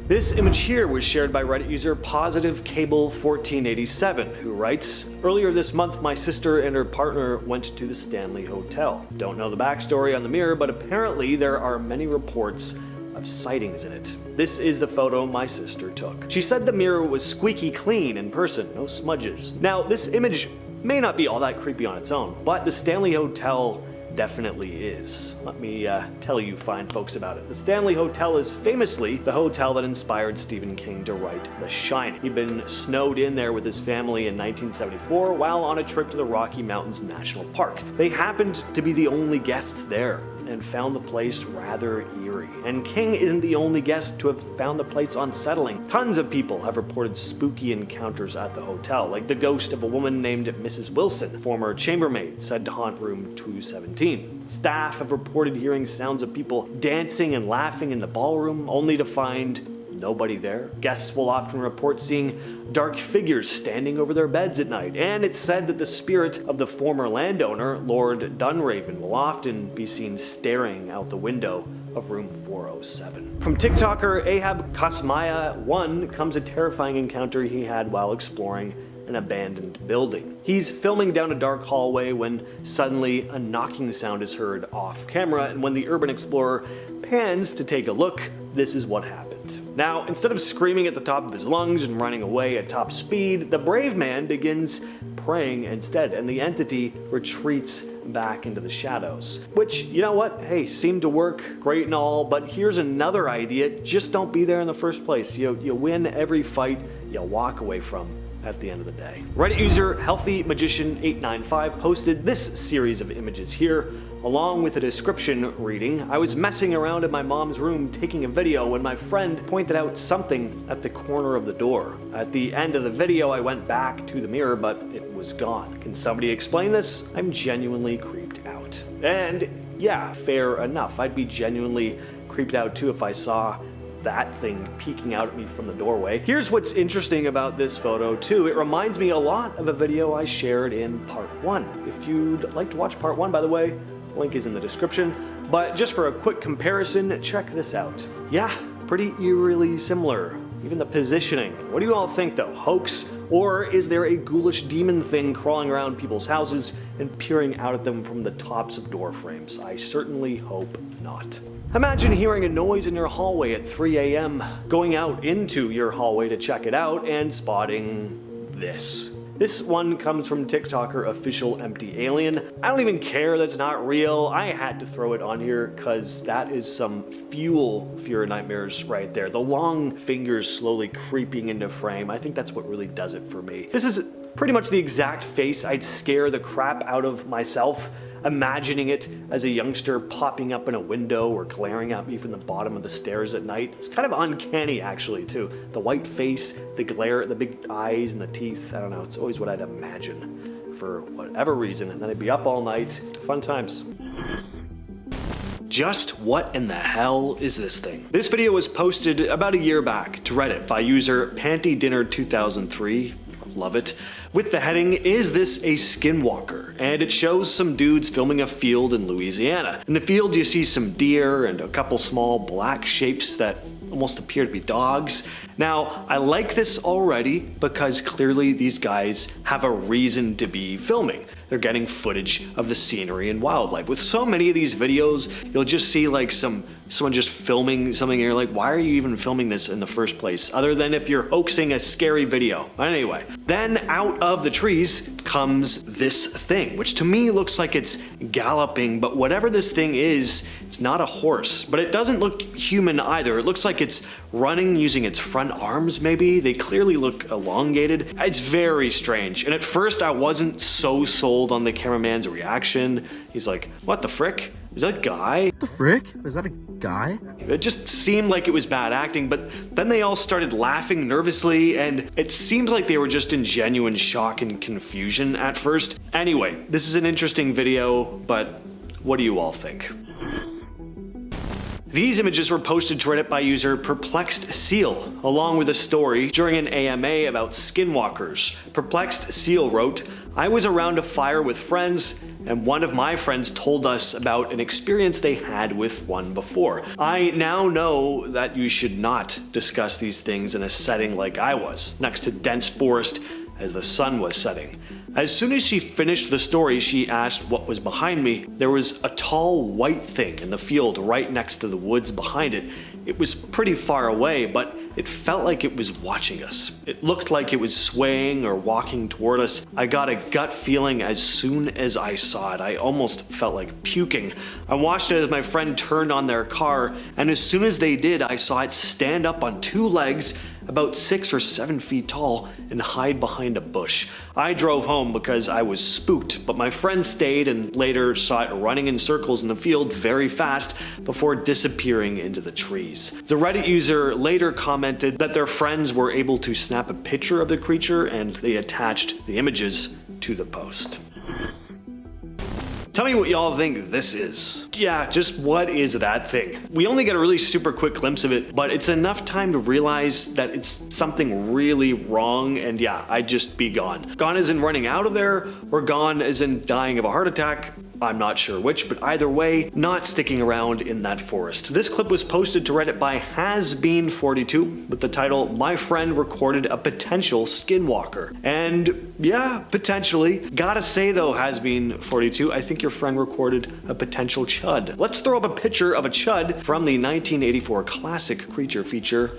This image here was shared by Reddit user PositiveCable1487, who writes, "Earlier this month, my sister and her partner went to the Stanley Hotel. Don't know the backstory on the mirror, but apparently there are many reports of sightings in it. This is the photo my sister took. She said the mirror was squeaky clean in person, no smudges." Now, this image may not be all that creepy on its own, but the Stanley Hotel definitely is. Let me tell you fine folks about it. The Stanley Hotel is famously the hotel that inspired Stephen King to write The Shining. He'd been snowed in there with his family in 1974 while on a trip to the Rocky Mountains National Park. They happened to be the only guests there and found the place rather eerie. And King isn't the only guest to have found the place unsettling. Tons of people have reported spooky encounters at the hotel, like the ghost of a woman named Mrs. Wilson, former chambermaid, said to haunt room 217. Staff have reported hearing sounds of people dancing and laughing in the ballroom, only to find nobody there. Guests will often report seeing dark figures standing over their beds at night, and it's said that the spirit of the former landowner, Lord Dunraven, will often be seen staring out the window of room 407. From TikToker Ahab Kasmaya1 comes a terrifying encounter he had while exploring an abandoned building. He's filming down a dark hallway when suddenly a knocking sound is heard off camera, and when the urban explorer pans to take a look, this is what happened. Now, instead of screaming at the top of his lungs and running away at top speed, the brave man begins praying instead, and the entity retreats back into the shadows. Which, you know what, hey, seemed to work great and all, but here's another idea: just don't be there in the first place. You win every fight you walk away from at the end of the day. Reddit user HealthyMagician895 posted this series of images here, along with a description reading, "I was messing around in my mom's room taking a video when my friend pointed out something at the corner of the door. At the end of the video, I went back to the mirror, but it was gone. Can somebody explain this? I'm genuinely creeped out." And yeah, fair enough. I'd be genuinely creeped out too if I saw that thing peeking out at me from the doorway. Here's what's interesting about this photo too. It reminds me a lot of a video I shared in part 1. If you'd like to watch part 1, by the way, link is in the description. But just for a quick comparison, check this out. Yeah, pretty eerily similar. Even the positioning. What do you all think though? Hoax? Or is there a ghoulish demon thing crawling around people's houses and peering out at them from the tops of door frames? I certainly hope not. Imagine hearing a noise in your hallway at 3 a.m., going out into your hallway to check it out, and spotting this. This one comes from TikToker Official Empty Alien. I don't even care that's not real. I had to throw it on here because that is some fuel for your nightmares right there. The long fingers slowly creeping into frame. I think that's what really does it for me. This is pretty much the exact face I'd scare the crap out of myself, imagining it as a youngster popping up in a window or glaring at me from the bottom of the stairs at night. It's kind of uncanny actually too. The white face, the glare, the big eyes and the teeth. I don't know, it's always what I'd imagine for whatever reason. And then I'd be up all night. Fun times. Just what in the hell is this thing? This video was posted about a year back to Reddit by user PantyDinner2003. Love it. With the heading, "Is this a skinwalker?" And it shows some dudes filming a field in Louisiana. In the field you see some deer and a couple small black shapes that almost appear to be dogs. Now, I like this already because clearly these guys have a reason to be filming. They're getting footage of the scenery and wildlife. With so many of these videos, you'll just see like some someone just filming something and you're like, why are you even filming this in the first place? Other than if you're hoaxing a scary video. Anyway, then out of the trees comes this thing, which to me looks like it's galloping, but whatever this thing is, it's not a horse, but it doesn't look human either. It looks like it's running using its front arms maybe. They clearly look elongated. It's very strange. And at first I wasn't so sold on the cameraman's reaction. He's like, what the frick? Is that a guy? What the frick? Is that a guy? It just seemed like it was bad acting, but then they all started laughing nervously, and it seems like they were just in genuine shock and confusion at first. Anyway, this is an interesting video, but what do you all think? These images were posted to Reddit by user Perplexed Seal, along with a story during an AMA about skinwalkers. Perplexed Seal wrote, I was around a fire with friends, and one of my friends told us about an experience they had with one before. I now know that you should not discuss these things in a setting like I was, next to dense forest as the sun was setting. As soon as she finished the story, she asked what was behind me. There was a tall white thing in the field right next to the woods behind it. It was pretty far away, but it felt like it was watching us. It looked like it was swaying or walking toward us. I got a gut feeling as soon as I saw it. I almost felt like puking. I watched it as my friend turned on their car, and as soon as they did, I saw it stand up on two legs, about 6 or 7 feet tall, and hide behind a bush. I drove home because I was spooked, but my friend stayed and later saw it running in circles in the field very fast before disappearing into the trees. The Reddit user later commented that their friends were able to snap a picture of the creature and they attached the images to the post. Tell me what y'all think this is. Yeah, just what is that thing? We only get a really super quick glimpse of it, but it's enough time to realize that it's something really wrong, and yeah, I'd just be gone. Gone as in running out of there, or gone as in dying of a heart attack. I'm not sure which, but either way, not sticking around in that forest. This clip was posted to Reddit by HasBeen42 with the title, My Friend Recorded a Potential Skinwalker. And yeah, potentially. Gotta say though, HasBeen42, I think your friend recorded a potential chud. Let's throw up a picture of a chud from the 1984 classic creature feature,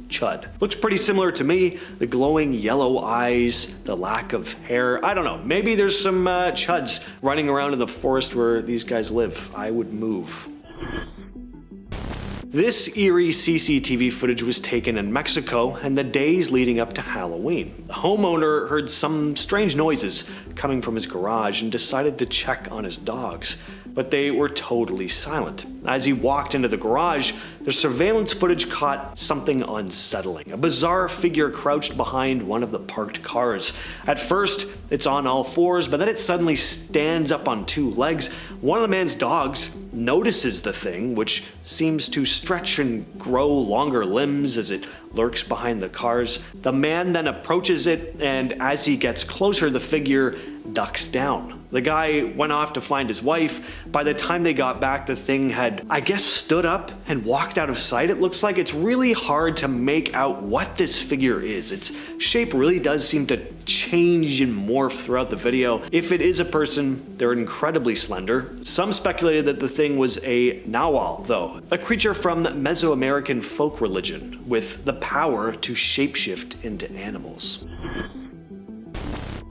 Chud. Looks pretty similar to me. The glowing yellow eyes, the lack of hair. I don't know. Maybe there's some chuds running around in the forest where these guys live. I would move. This eerie CCTV footage was taken in Mexico and the days leading up to Halloween. The homeowner heard some strange noises coming from his garage and decided to check on his dogs, but they were totally silent. As he walked into the garage, the surveillance footage caught something unsettling. A bizarre figure crouched behind one of the parked cars. At first, it's on all fours, but then it suddenly stands up on two legs. One of the man's dogs notices the thing, which seems to stretch and grow longer limbs as it lurks behind the cars. The man then approaches it, and as he gets closer, the figure ducks down. The guy went off to find his wife. By the time they got back, the thing had, I guess, stood up and walked out of sight. It looks like it's really hard to make out what this figure is. Its shape really does seem to change and morph throughout the video. If it is a person, they're incredibly slender. Some speculated that the thing was a Nahual, though, a creature from Mesoamerican folk religion with the power to shapeshift into animals.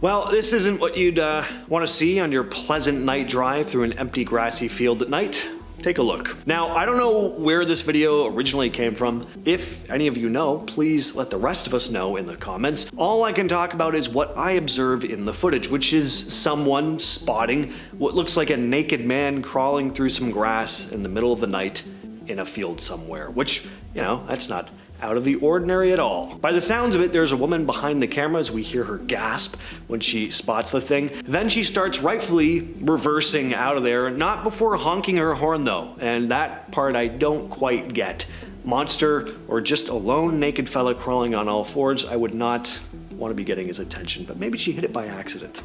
Well, this isn't what you'd want to see on your pleasant night drive through an empty grassy field at night. Take a look. Now, I don't know where this video originally came from. If any of you know, please let the rest of us know in the comments. All I can talk about is what I observed in the footage, which is someone spotting what looks like a naked man crawling through some grass in the middle of the night in a field somewhere, which, you know, that's not out of the ordinary at all. By the sounds of it, there's a woman behind the camera as we hear her gasp when she spots the thing. Then she starts rightfully reversing out of there, not before honking her horn though, and that part I don't quite get. Monster or just a lone naked fella crawling on all fours, I would not want to be getting his attention, but maybe she hit it by accident.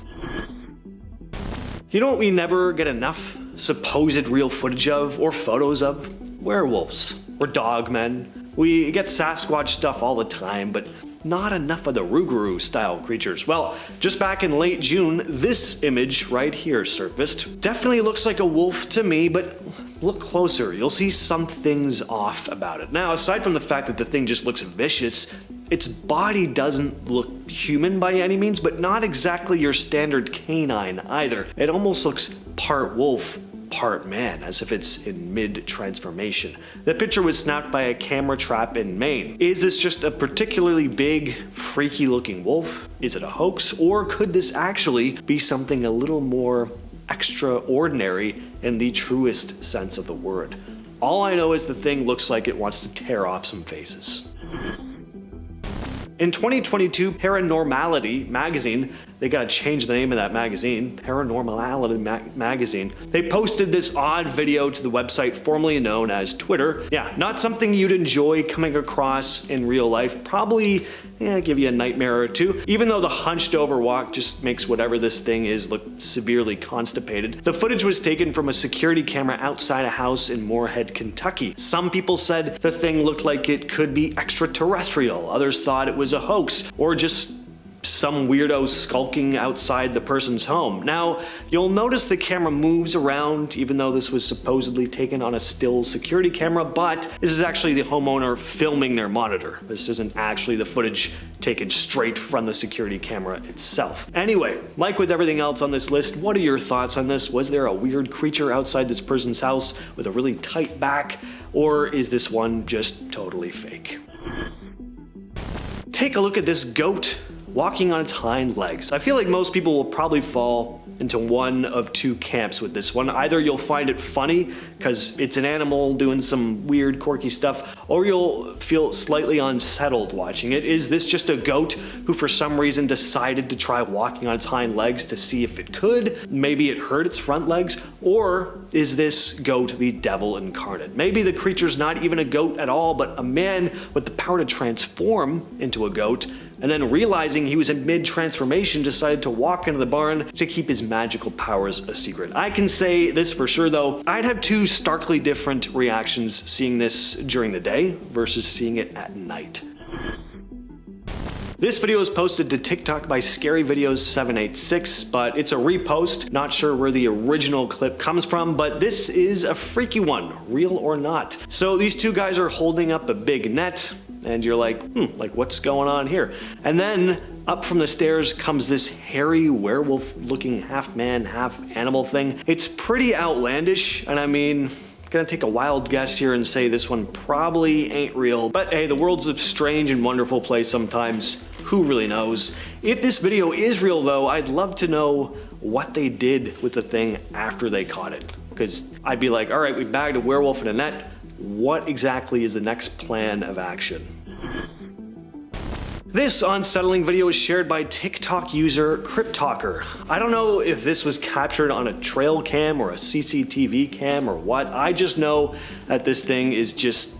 You know what we never get enough supposed real footage of or photos of? Werewolves or dogmen. We get Sasquatch stuff all the time, but not enough of the Rougarou style creatures. Well, just back in late June, this image right here surfaced. Definitely looks like a wolf to me, but look closer, you'll see something's off about it. Now, aside from the fact that the thing just looks vicious, its body doesn't look human by any means, but not exactly your standard canine either. It almost looks part wolf, part man, as if it's in mid-transformation. The picture was snapped by a camera trap in Maine. Is this just a particularly big, freaky-looking wolf? Is it a hoax? Or could this actually be something a little more extraordinary in the truest sense of the word? All I know is the thing looks like it wants to tear off some faces. In 2022, Paranormality magazine, they gotta change the name of that magazine, Paranormality magazine, they posted this odd video to the website formerly known as Twitter. Yeah, not something you'd enjoy coming across in real life, probably give you a nightmare or two, even though the hunched over walk just makes whatever this thing is look severely constipated. The footage was taken from a security camera outside a house in Moorhead, Kentucky. Some people said the thing looked like it could be extraterrestrial, others thought it was a hoax, or just some weirdo skulking outside the person's home. Now, you'll notice the camera moves around even though this was supposedly taken on a still security camera, but this is actually the homeowner filming their monitor. This isn't actually the footage taken straight from the security camera itself. Anyway, like with everything else on this list, what are your thoughts on this? Was there a weird creature outside this person's house with a really tight back, or is this one just totally fake? Take a look at this goat walking on its hind legs. I feel like most people will probably fall into one of two camps with this one. Either you'll find it funny because it's an animal doing some weird quirky stuff, or you'll feel slightly unsettled watching it. Is this just a goat who for some reason decided to try walking on its hind legs to see if it could? Maybe it hurt its front legs? Or is this goat the devil incarnate? Maybe the creature's not even a goat at all, but a man with the power to transform into a goat, and then realizing he was in mid-transformation decided to walk into the barn to keep his magical powers a secret. I can say this for sure though, I'd have two starkly different reactions seeing this during the day versus seeing it at night. This video was posted to TikTok by Scary Videos 786, but it's a repost. Not sure where the original clip comes from, but this is a freaky one, real or not. So these two guys are holding up a big net, and you're like, what's going on here? And then up from the stairs comes this hairy werewolf-looking half-man, half-animal thing. It's pretty outlandish, and I mean, gonna take a wild guess here and say this one probably ain't real, but hey, the world's a strange and wonderful place sometimes. Who really knows? If this video is real though, I'd love to know what they did with the thing after they caught it. Because I'd be like, all right, we bagged a werewolf in a net. What exactly is the next plan of action? This unsettling video is shared by TikTok user Cryptozoological. I don't know if this was captured on a trail cam or a CCTV cam or what. I just know that this thing is just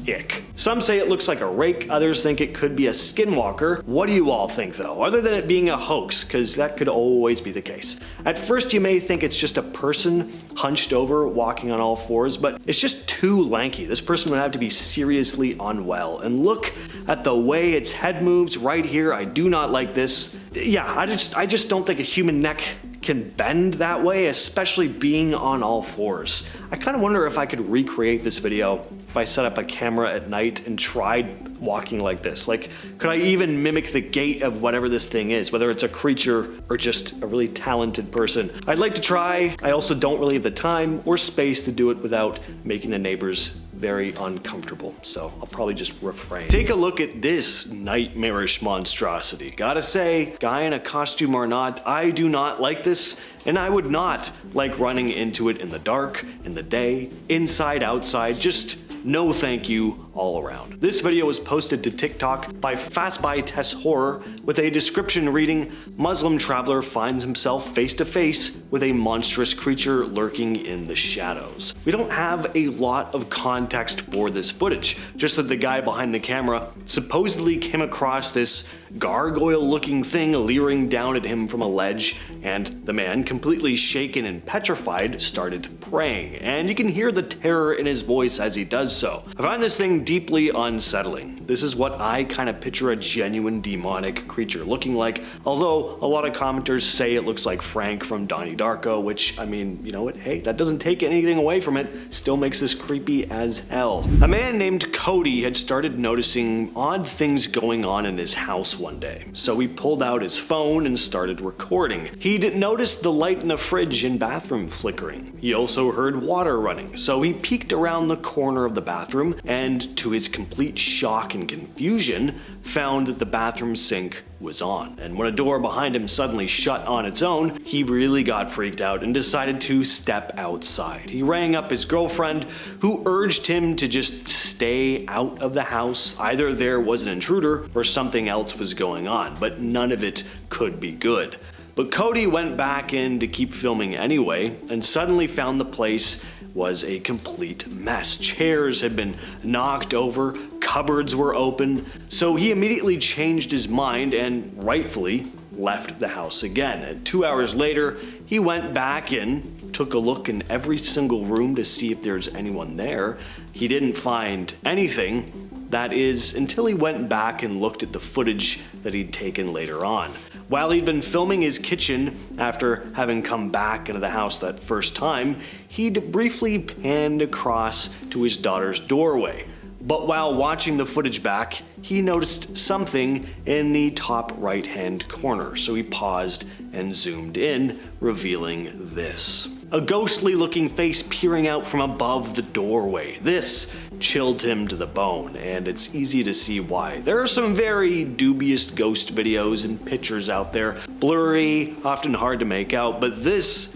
ick. Some say it looks like a rake, others think it could be a skinwalker. What do you all think though, other than it being a hoax, because that could always be the case. At first you may think it's just a person hunched over walking on all fours, but it's just too lanky. This person would have to be seriously unwell. And look at the way its head moves right here. I do not like this. Yeah, I just don't think a human neck can bend that way, especially being on all fours. I kind of wonder if I could recreate this video if I set up a camera at night and tried walking like this. Like, could I even mimic the gait of whatever this thing is, whether it's a creature or just a really talented person? I'd like to try. I also don't really have the time or space to do it without making the neighbors very uncomfortable, so I'll probably just refrain. Take a look at this nightmarish monstrosity. Gotta say, guy in a costume or not, I do not like this, and I would not like running into it in the dark, in the day, inside, outside, just no thank you all around. This video was posted to TikTok by Fastby Tess Horror with a description reading, Muslim traveler finds himself face to face with a monstrous creature lurking in the shadows. We don't have a lot of context for this footage, just that the guy behind the camera supposedly came across this gargoyle looking thing leering down at him from a ledge, and the man, completely shaken and petrified, started praying. And you can hear the terror in his voice as he does so. I find this thing deeply unsettling. This is what I kind of picture a genuine demonic creature looking like, although a lot of commenters say it looks like Frank from Donnie Darko, which, I mean, you know what, hey, that doesn't take anything away from it, still makes this creepy as hell. A man named Cody had started noticing odd things going on in his house one day, so he pulled out his phone and started recording. He'd noticed the light in the fridge and bathroom flickering. He also heard water running, so he peeked around the corner of the bathroom and, to his complete shock and confusion, found that the bathroom sink was on. And when a door behind him suddenly shut on its own, he really got freaked out and decided to step outside. He rang up his girlfriend, who urged him to just stay out of the house. Either there was an intruder or something else was going on, but none of it could be good. But Cody went back in to keep filming anyway, and suddenly found the place was a complete mess. Chairs had been knocked over, cupboards were open, so he immediately changed his mind and rightfully left the house again. And 2 hours later, he went back in, took a look in every single room to see if there's anyone there. He didn't find anything. That is, until he went back and looked at the footage that he'd taken later on. While he'd been filming his kitchen after having come back into the house that first time, he'd briefly panned across to his daughter's doorway. But while watching the footage back, he noticed something in the top right-hand corner, so he paused and zoomed in, revealing this. A ghostly-looking face peering out from above the doorway. This chilled him to the bone, and it's easy to see why. There are some very dubious ghost videos and pictures out there. Blurry, often hard to make out, but this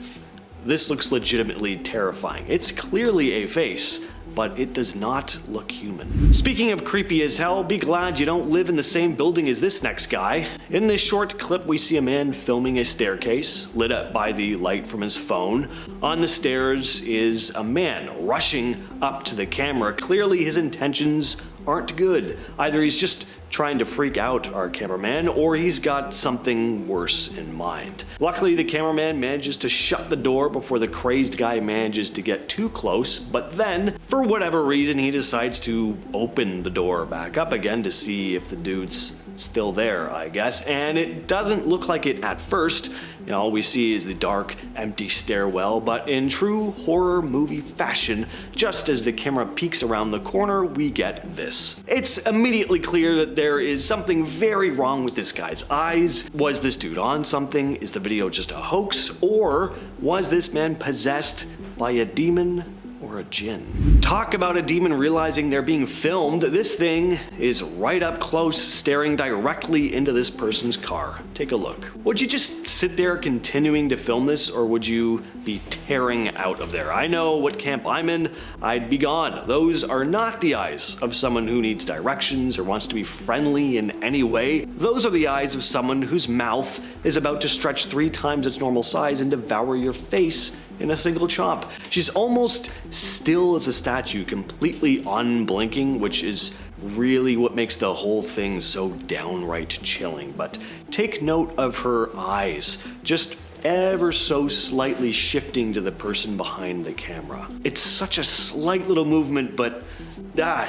looks legitimately terrifying. It's clearly a face, but it does not look human. Speaking of creepy as hell, be glad you don't live in the same building as this next guy. In this short clip, we see a man filming a staircase, lit up by the light from his phone. On the stairs is a man rushing up to the camera. Clearly his intentions aren't good. Either he's just trying to freak out our cameraman, or he's got something worse in mind. Luckily, the cameraman manages to shut the door before the crazed guy manages to get too close, but then, for whatever reason, he decides to open the door back up again to see if the dude's still there, I guess, and it doesn't look like it at first. You know, all we see is the dark, empty stairwell, but in true horror movie fashion, just as the camera peeks around the corner, we get this. It's immediately clear that there is something very wrong with this guy's eyes. Was this dude on something? Is the video just a hoax? Or was this man possessed by a demon or a djinn? Talk about a demon realizing they're being filmed. This thing is right up close, staring directly into this person's car. Take a look. Would you just sit there continuing to film this, or would you be tearing out of there? I know what camp I'm in. I'd be gone. Those are not the eyes of someone who needs directions or wants to be friendly in any way. Those are the eyes of someone whose mouth is about to stretch 3 times its normal size and devour your face in a single chomp. She's almost still as a statue, completely unblinking, which is really what makes the whole thing so downright chilling. But take note of her eyes, just ever so slightly shifting to the person behind the camera. It's such a slight little movement, but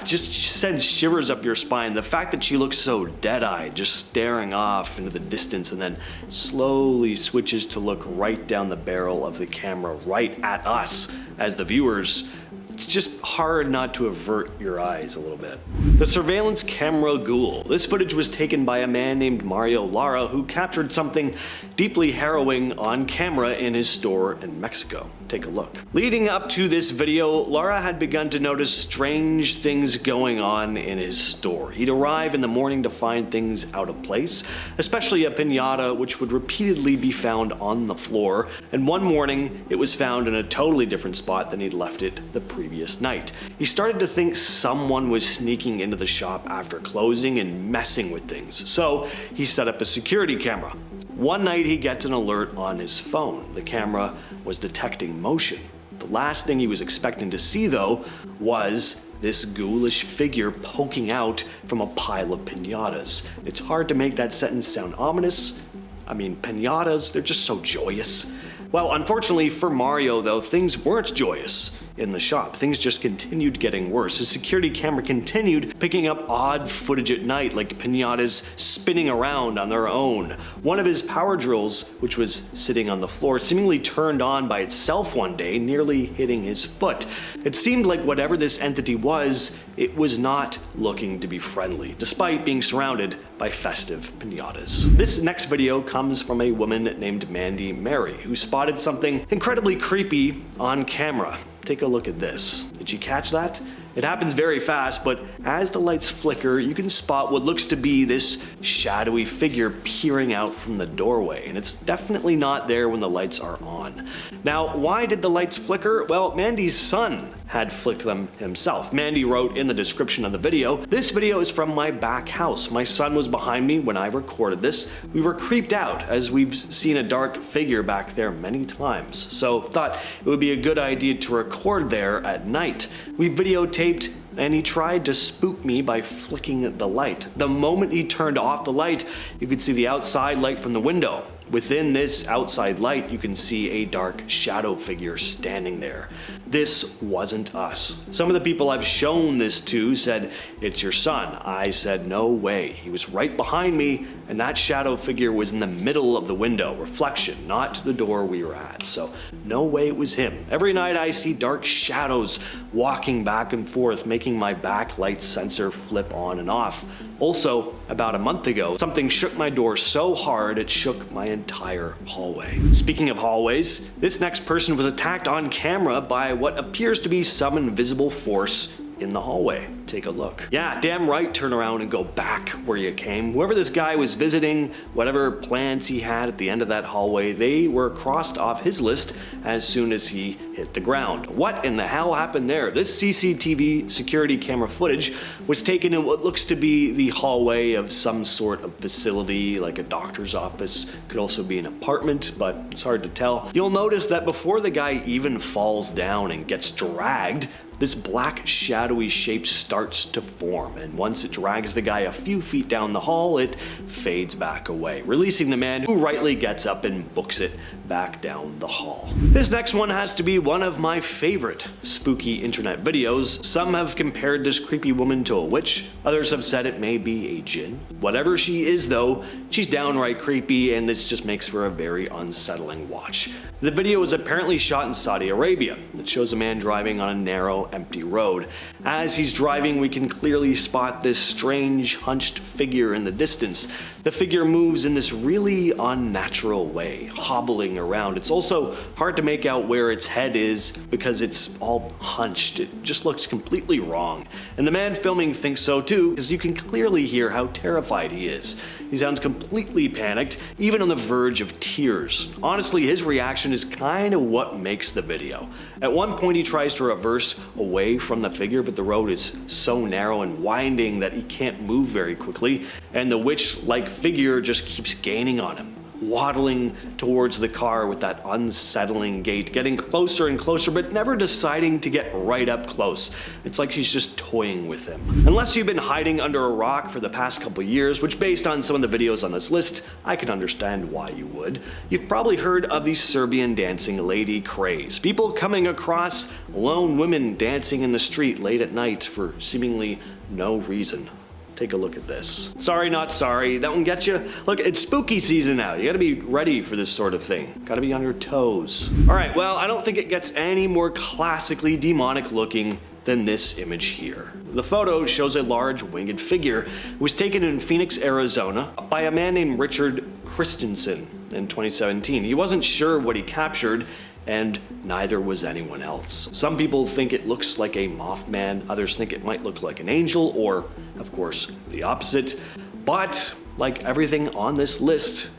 just sends shivers up your spine. The fact that she looks so dead-eyed, just staring off into the distance, and then slowly switches to look right down the barrel of the camera, right at us as the viewers. It's just hard not to avert your eyes a little bit. The surveillance camera ghoul. This footage was taken by a man named Mario Lara, who captured something deeply harrowing on camera in his store in Mexico. Take a look. Leading up to this video, Lara had begun to notice strange things going on in his store. He'd arrive in the morning to find things out of place, especially a piñata which would repeatedly be found on the floor, and one morning it was found in a totally different spot than he'd left it the previous night. He started to think someone was sneaking into the shop after closing and messing with things, so he set up a security camera. One night he gets an alert on his phone. The camera was detecting motion. The last thing he was expecting to see, though, was this ghoulish figure poking out from a pile of piñatas. It's hard to make that sentence sound ominous. I mean, piñatas, they're just so joyous. Well, unfortunately for Mario, though, things weren't joyous. in the shop. Things just continued getting worse. His security camera continued picking up odd footage at night, like piñatas spinning around on their own. One of his power drills, which was sitting on the floor, seemingly turned on by itself one day, nearly hitting his foot. It seemed like whatever this entity was, it was not looking to be friendly, despite being surrounded by festive piñatas. This next video comes from a woman named Mandy Mary, who spotted something incredibly creepy on camera. Take a look at this. Did you catch that? It happens very fast, but as the lights flicker, you can spot what looks to be this shadowy figure peering out from the doorway, and it's definitely not there when the lights are on. Now, why did the lights flicker? Well, Mandy's son had flicked them himself. Mandy wrote in the description of the video, "This video is from my back house. My son was behind me when I recorded this. We were creeped out as we've seen a dark figure back there many times. So thought it would be a good idea to record there at night. We videotaped and he tried to spook me by flicking the light. The moment he turned off the light, you could see the outside light from the window. Within this outside light, you can see a dark shadow figure standing there. This wasn't us. Some of the people I've shown this to said, 'It's your son.' I said, 'No way. He was right behind me, and that shadow figure was in the middle of the window, reflection, not the door we were at. So no way it was him. Every night I see dark shadows walking back and forth, making my backlight sensor flip on and off. Also, about a month ago, something shook my door so hard it shook my entire hallway.' Speaking of hallways, this next person was attacked on camera by what appears to be some invisible force in the hallway. Take a look. Yeah, damn right, turn around and go back where you came. Whoever this guy was visiting, whatever plans he had at the end of that hallway, they were crossed off his list as soon as he hit the ground. What in the hell happened there? This CCTV security camera footage was taken in what looks to be the hallway of some sort of facility, like a doctor's office. Could also be an apartment, but it's hard to tell. You'll notice that before the guy even falls down and gets dragged, this black shadowy shape starts to form, and once it drags the guy a few feet down the hall, it fades back away, releasing the man who rightly gets up and books it back down the hall. This next one has to be one of my favorite spooky internet videos. Some have compared this creepy woman to a witch, others have said it may be a djinn. Whatever she is though, she's downright creepy, and this just makes for a very unsettling watch. The video was apparently shot in Saudi Arabia. It shows a man driving on a narrow, empty road. As he's driving, we can clearly spot this strange, hunched figure in the distance. The figure moves in this really unnatural way, hobbling around. It's also hard to make out where its head is because it's all hunched. It just looks completely wrong. And the man filming thinks so too, because you can clearly hear how terrified he is. He sounds completely panicked, even on the verge of tears. Honestly, his reaction is kind of what makes the video. At one point he tries to reverse away from the figure, but the road is so narrow and winding that he can't move very quickly, and the witch-like figure just keeps gaining on him, waddling towards the car with that unsettling gait, getting closer and closer, but never deciding to get right up close. It's like she's just toying with him. Unless you've been hiding under a rock for the past couple years, which based on some of the videos on this list, I can understand why you would, you've probably heard of the Serbian dancing lady craze. People coming across lone women dancing in the street late at night for seemingly no reason. Take a look at this. Sorry, not sorry. That one gets you? Look, it's spooky season now. You gotta be ready for this sort of thing. Gotta be on your toes. All right, well, I don't think it gets any more classically demonic looking than this image here. The photo shows a large winged figure. It was taken in Phoenix, Arizona by a man named Richard Christensen in 2017. He wasn't sure what he captured, and neither was anyone else. Some people think it looks like a Mothman, others think it might look like an angel, or, of course, the opposite. But, like everything on this list,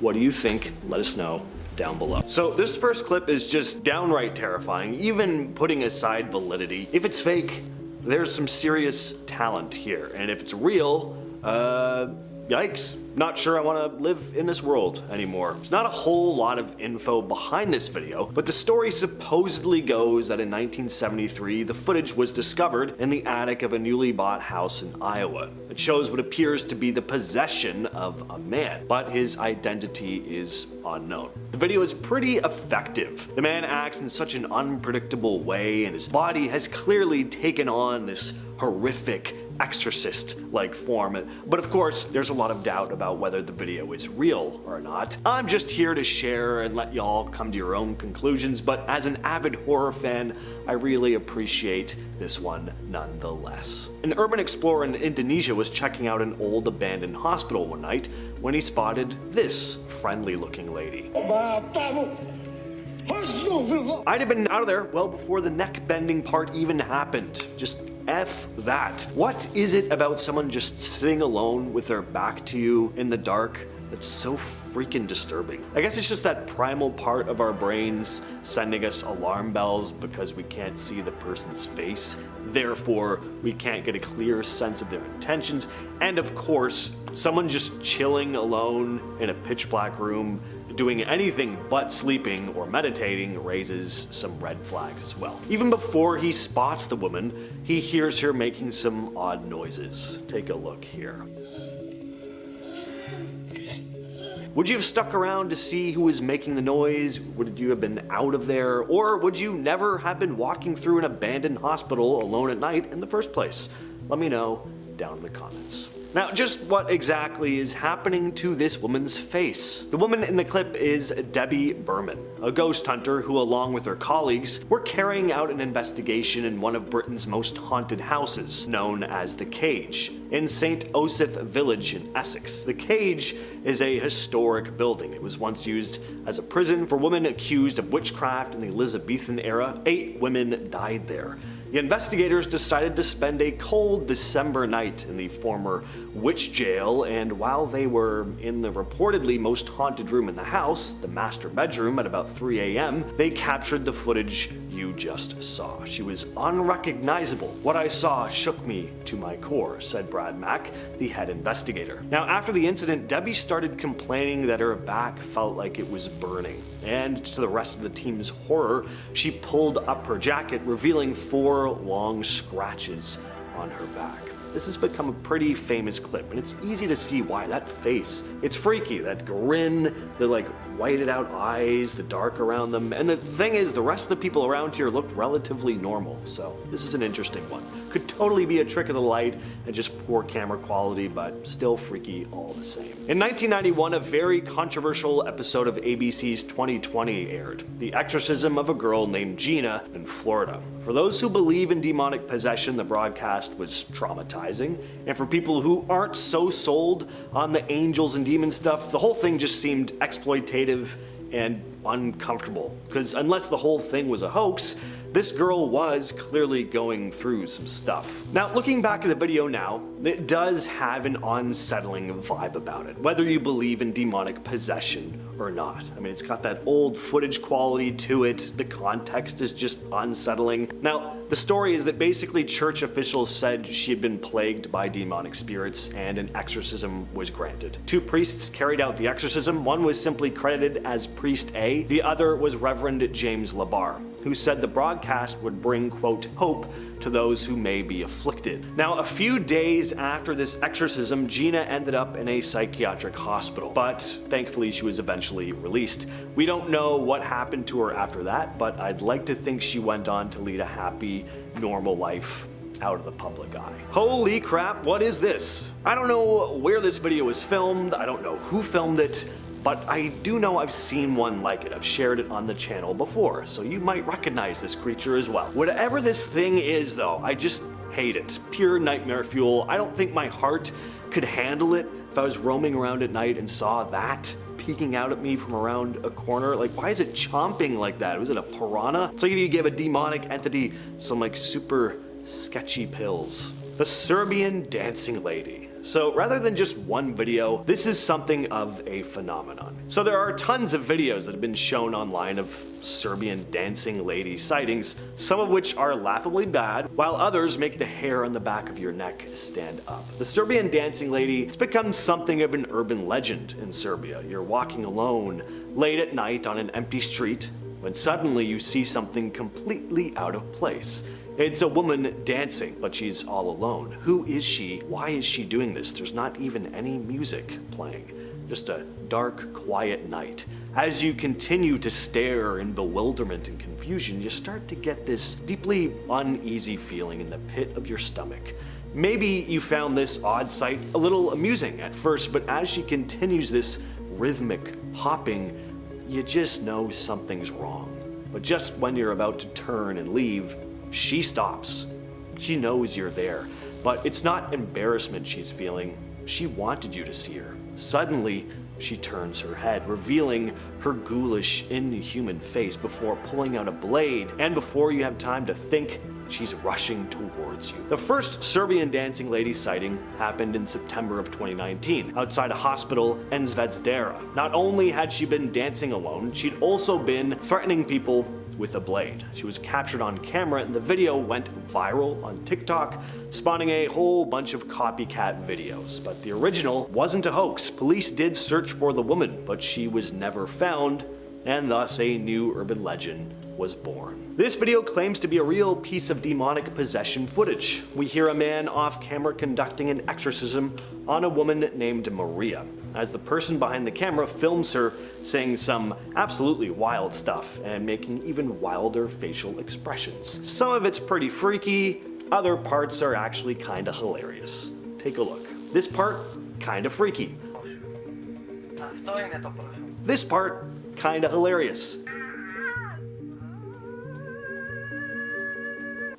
what do you think? Let us know down below. So this first clip is just downright terrifying, even putting aside validity. If it's fake, there's some serious talent here, and if it's real, yikes. not sure I want to live in this world anymore. There's not a whole lot of info behind this video, but the story supposedly goes that in 1973, the footage was discovered in the attic of a newly bought house in Iowa. It shows what appears to be the possession of a man, but his identity is unknown. The video is pretty effective. The man acts in such an unpredictable way, and his body has clearly taken on this horrific exorcist-like form. But of course, there's a lot of doubt about whether the video is real or not. I'm just here to share and let y'all come to your own conclusions, but as an avid horror fan, I really appreciate this one nonetheless. An urban explorer in Indonesia was checking out an old abandoned hospital one night when he spotted this friendly-looking lady. I'd have been out of there well before the neck-bending part even happened. Just F that. What is it about someone just sitting alone with their back to you in the dark that's so freaking disturbing? I guess it's just that primal part of our brains sending us alarm bells because we can't see the person's face. Therefore, we can't get a clear sense of their intentions. And of course, someone just chilling alone in a pitch black room doing anything but sleeping or meditating raises some red flags as well. Even before he spots the woman, he hears her making some odd noises. Take a look here. Would you have stuck around to see who was making the noise? Would you have been out of there? Or would you never have been walking through an abandoned hospital alone at night in the first place? Let me know down in the comments. Now, just what exactly is happening to this woman's face? The woman in the clip is Debbie Berman, a ghost hunter who, along with her colleagues, were carrying out an investigation in one of Britain's most haunted houses, known as The Cage, in St. Osyth Village in Essex. The Cage is a historic building. It was once used as a prison for women accused of witchcraft in the Elizabethan era. 8 women died there. The investigators decided to spend a cold December night in the former witch jail, and while they were in the reportedly most haunted room in the house, the master bedroom, at about 3 a.m., they captured the footage you just saw. She was unrecognizable. What I saw shook me to my core, said Brad Mack, the head investigator. Now, after the incident, Debbie started complaining that her back felt like it was burning. And to the rest of the team's horror, she pulled up her jacket, revealing 4 long scratches on her back. This has become a pretty famous clip, and it's easy to see why. That face, it's freaky. That grin, the whited out eyes, the dark around them. And the thing is, the rest of the people around here looked relatively normal, so this is an interesting one. Could totally be a trick of the light and just poor camera quality, but still freaky all the same. In 1991, a very controversial episode of ABC's 2020 aired, The Exorcism of a Girl Named Gina in Florida. For those who believe in demonic possession, the broadcast was traumatizing, and for people who aren't so sold on the angels and demon stuff, the whole thing just seemed exploitative and uncomfortable. Because unless the whole thing was a hoax, this girl was clearly going through some stuff. Now, looking back at the video now, it does have an unsettling vibe about it, whether you believe in demonic possession or not. I mean, it's got that old footage quality to it. The context is just unsettling. Now, the story is that basically church officials said she had been plagued by demonic spirits and an exorcism was granted. 2 priests carried out the exorcism. One was simply credited as Priest A. The other was Reverend James Labar, who said the broadcast would bring, quote, hope to those who may be afflicted. Now, a few days after this exorcism, Gina ended up in a psychiatric hospital, but thankfully she was eventually released. We don't know what happened to her after that, but I'd like to think she went on to lead a happy, normal life out of the public eye. Holy crap, what is this? I don't know where this video was filmed, I don't know who filmed it, but I do know I've seen one like it. I've shared it on the channel before, so you might recognize this creature as well. Whatever this thing is though, I just hate it. Pure nightmare fuel. I don't think my heart could handle it if I was roaming around at night and saw that peeking out at me from around a corner. Why is it chomping like that? Was it a piranha? It's like if you gave a demonic entity some super sketchy pills. The Serbian Dancing Lady. So rather than just one video, this is something of a phenomenon. So there are tons of videos that have been shown online of Serbian dancing lady sightings, some of which are laughably bad, while others make the hair on the back of your neck stand up. The Serbian dancing lady has become something of an urban legend in Serbia. You're walking alone late at night on an empty street when suddenly you see something completely out of place. It's a woman dancing, but she's all alone. Who is she? Why is she doing this? There's not even any music playing. Just a dark, quiet night. As you continue to stare in bewilderment and confusion, you start to get this deeply uneasy feeling in the pit of your stomach. Maybe you found this odd sight a little amusing at first, but as she continues this rhythmic hopping, you just know something's wrong. But just when you're about to turn and leave, she stops. She knows you're there, but it's not embarrassment she's feeling. She wanted you to see her. Suddenly, she turns her head, revealing her ghoulish, inhuman face before pulling out a blade, and before you have time to think, she's rushing towards you. The first Serbian dancing lady sighting happened in September of 2019, outside a hospital in Zvezdara. Not only had she been dancing alone, she'd also been threatening people with a blade. She was captured on camera and the video went viral on TikTok, spawning a whole bunch of copycat videos. But the original wasn't a hoax. Police did search for the woman, but she was never found, and thus a new urban legend was born. This video claims to be a real piece of demonic possession footage. We hear a man off camera conducting an exorcism on a woman named Maria, as the person behind the camera films her saying some absolutely wild stuff and making even wilder facial expressions. Some of it's pretty freaky, other parts are actually kinda hilarious. Take a look. This part, kinda freaky. This part, kinda hilarious.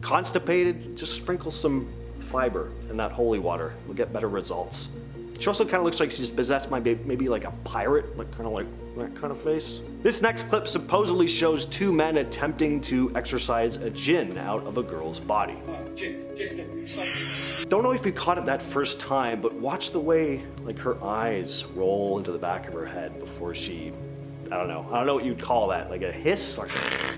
Constipated, just sprinkle some fiber in that holy water. We'll get better results. She also kind of looks like she's possessed by maybe like a pirate, like kind of like that kind of face. This next clip supposedly shows two men attempting to exorcise a jinn out of a girl's body. Don't know if you caught it that first time, but watch the way like her eyes roll into the back of her head before she, I don't know what you'd call that, like a hiss? Like,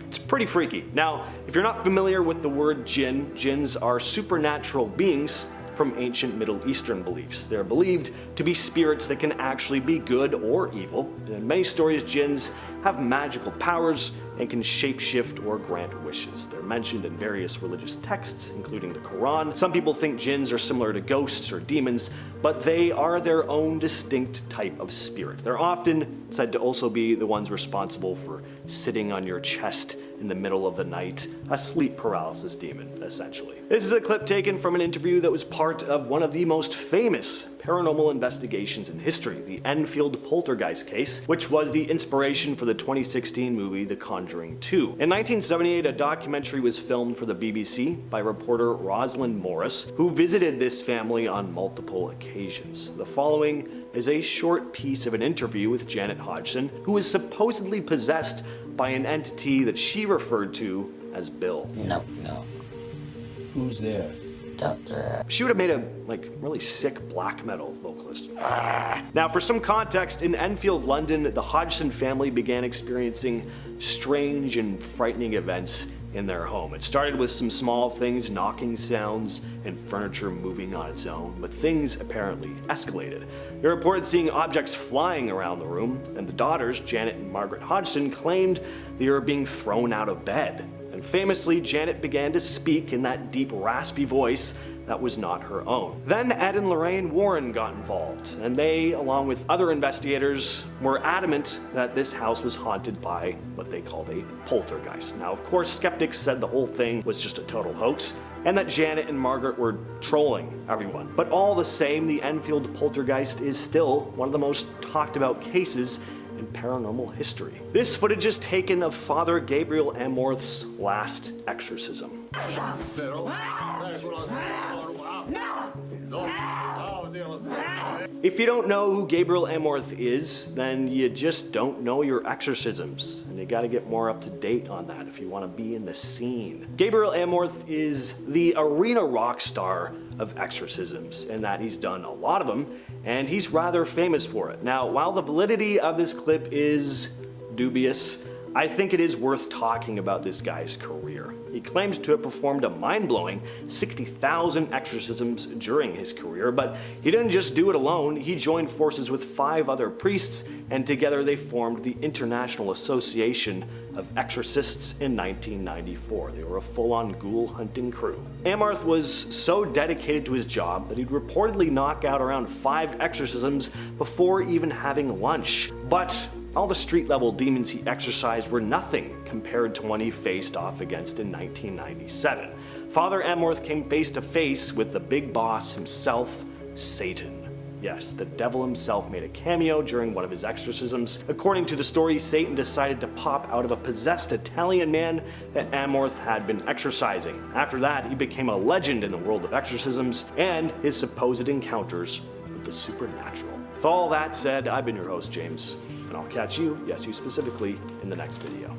it's pretty freaky. Now, if you're not familiar with the word jinn, jinns are supernatural beings from ancient Middle Eastern beliefs. They're believed to be spirits that can actually be good or evil. And in many stories, jinns have magical powers and can shapeshift or grant wishes. They're mentioned in various religious texts, including the Quran. Some people think jinns are similar to ghosts or demons, but they are their own distinct type of spirit. They're often said to also be the ones responsible for sitting on your chest in the middle of the night, a sleep paralysis demon, essentially. This is a clip taken from an interview that was part of one of the most famous paranormal investigations in history, the Enfield Poltergeist case, which was the inspiration for the 2016 movie The Conjuring 2. In 1978, a documentary was filmed for the BBC by reporter Rosalind Morris, who visited this family on multiple occasions. The following is a short piece of an interview with Janet Hodgson, who is supposedly possessed by an entity that she referred to as Bill. No. Who's there? Doctor. She would have made a really sick black metal vocalist. Now, for some context, in Enfield, London, the Hodgson family began experiencing strange and frightening events in their home. It started with some small things, knocking sounds and furniture moving on its own, but things apparently escalated. They reported seeing objects flying around the room, and the daughters, Janet and Margaret Hodgson, claimed they were being thrown out of bed. And famously, Janet began to speak in that deep, raspy voice that was not her own. Then Ed and Lorraine Warren got involved, and they, along with other investigators, were adamant that this house was haunted by what they called a poltergeist. Now, of course, skeptics said the whole thing was just a total hoax, and that Janet and Margaret were trolling everyone. But all the same, the Enfield poltergeist is still one of the most talked about cases in paranormal history. This footage is taken of Father Gabriel Amorth's last exorcism. If you don't know who Gabriel Amorth is, then you just don't know your exorcisms, and you gotta get more up to date on that if you want to be in the scene. Gabriel Amorth is the arena rock star of exorcisms, in that he's done a lot of them, and he's rather famous for it. Now, while the validity of this clip is dubious, I think it is worth talking about this guy's career. He claims to have performed a mind-blowing 60,000 exorcisms during his career, but he didn't just do it alone. He joined forces with 5 other priests, and together they formed the International Association of Exorcists in 1994. They were a full-on ghoul hunting crew. Amorth was so dedicated to his job that he'd reportedly knock out around 5 exorcisms before even having lunch. But all the street-level demons he exorcised were nothing compared to one he faced off against in 1997. Father Amorth came face to face with the big boss himself, Satan. Yes, the devil himself made a cameo during one of his exorcisms. According to the story, Satan decided to pop out of a possessed Italian man that Amorth had been exorcising. After that, he became a legend in the world of exorcisms and his supposed encounters with the supernatural. With all that said, I've been your host, James, and I'll catch you, yes you specifically, in the next video.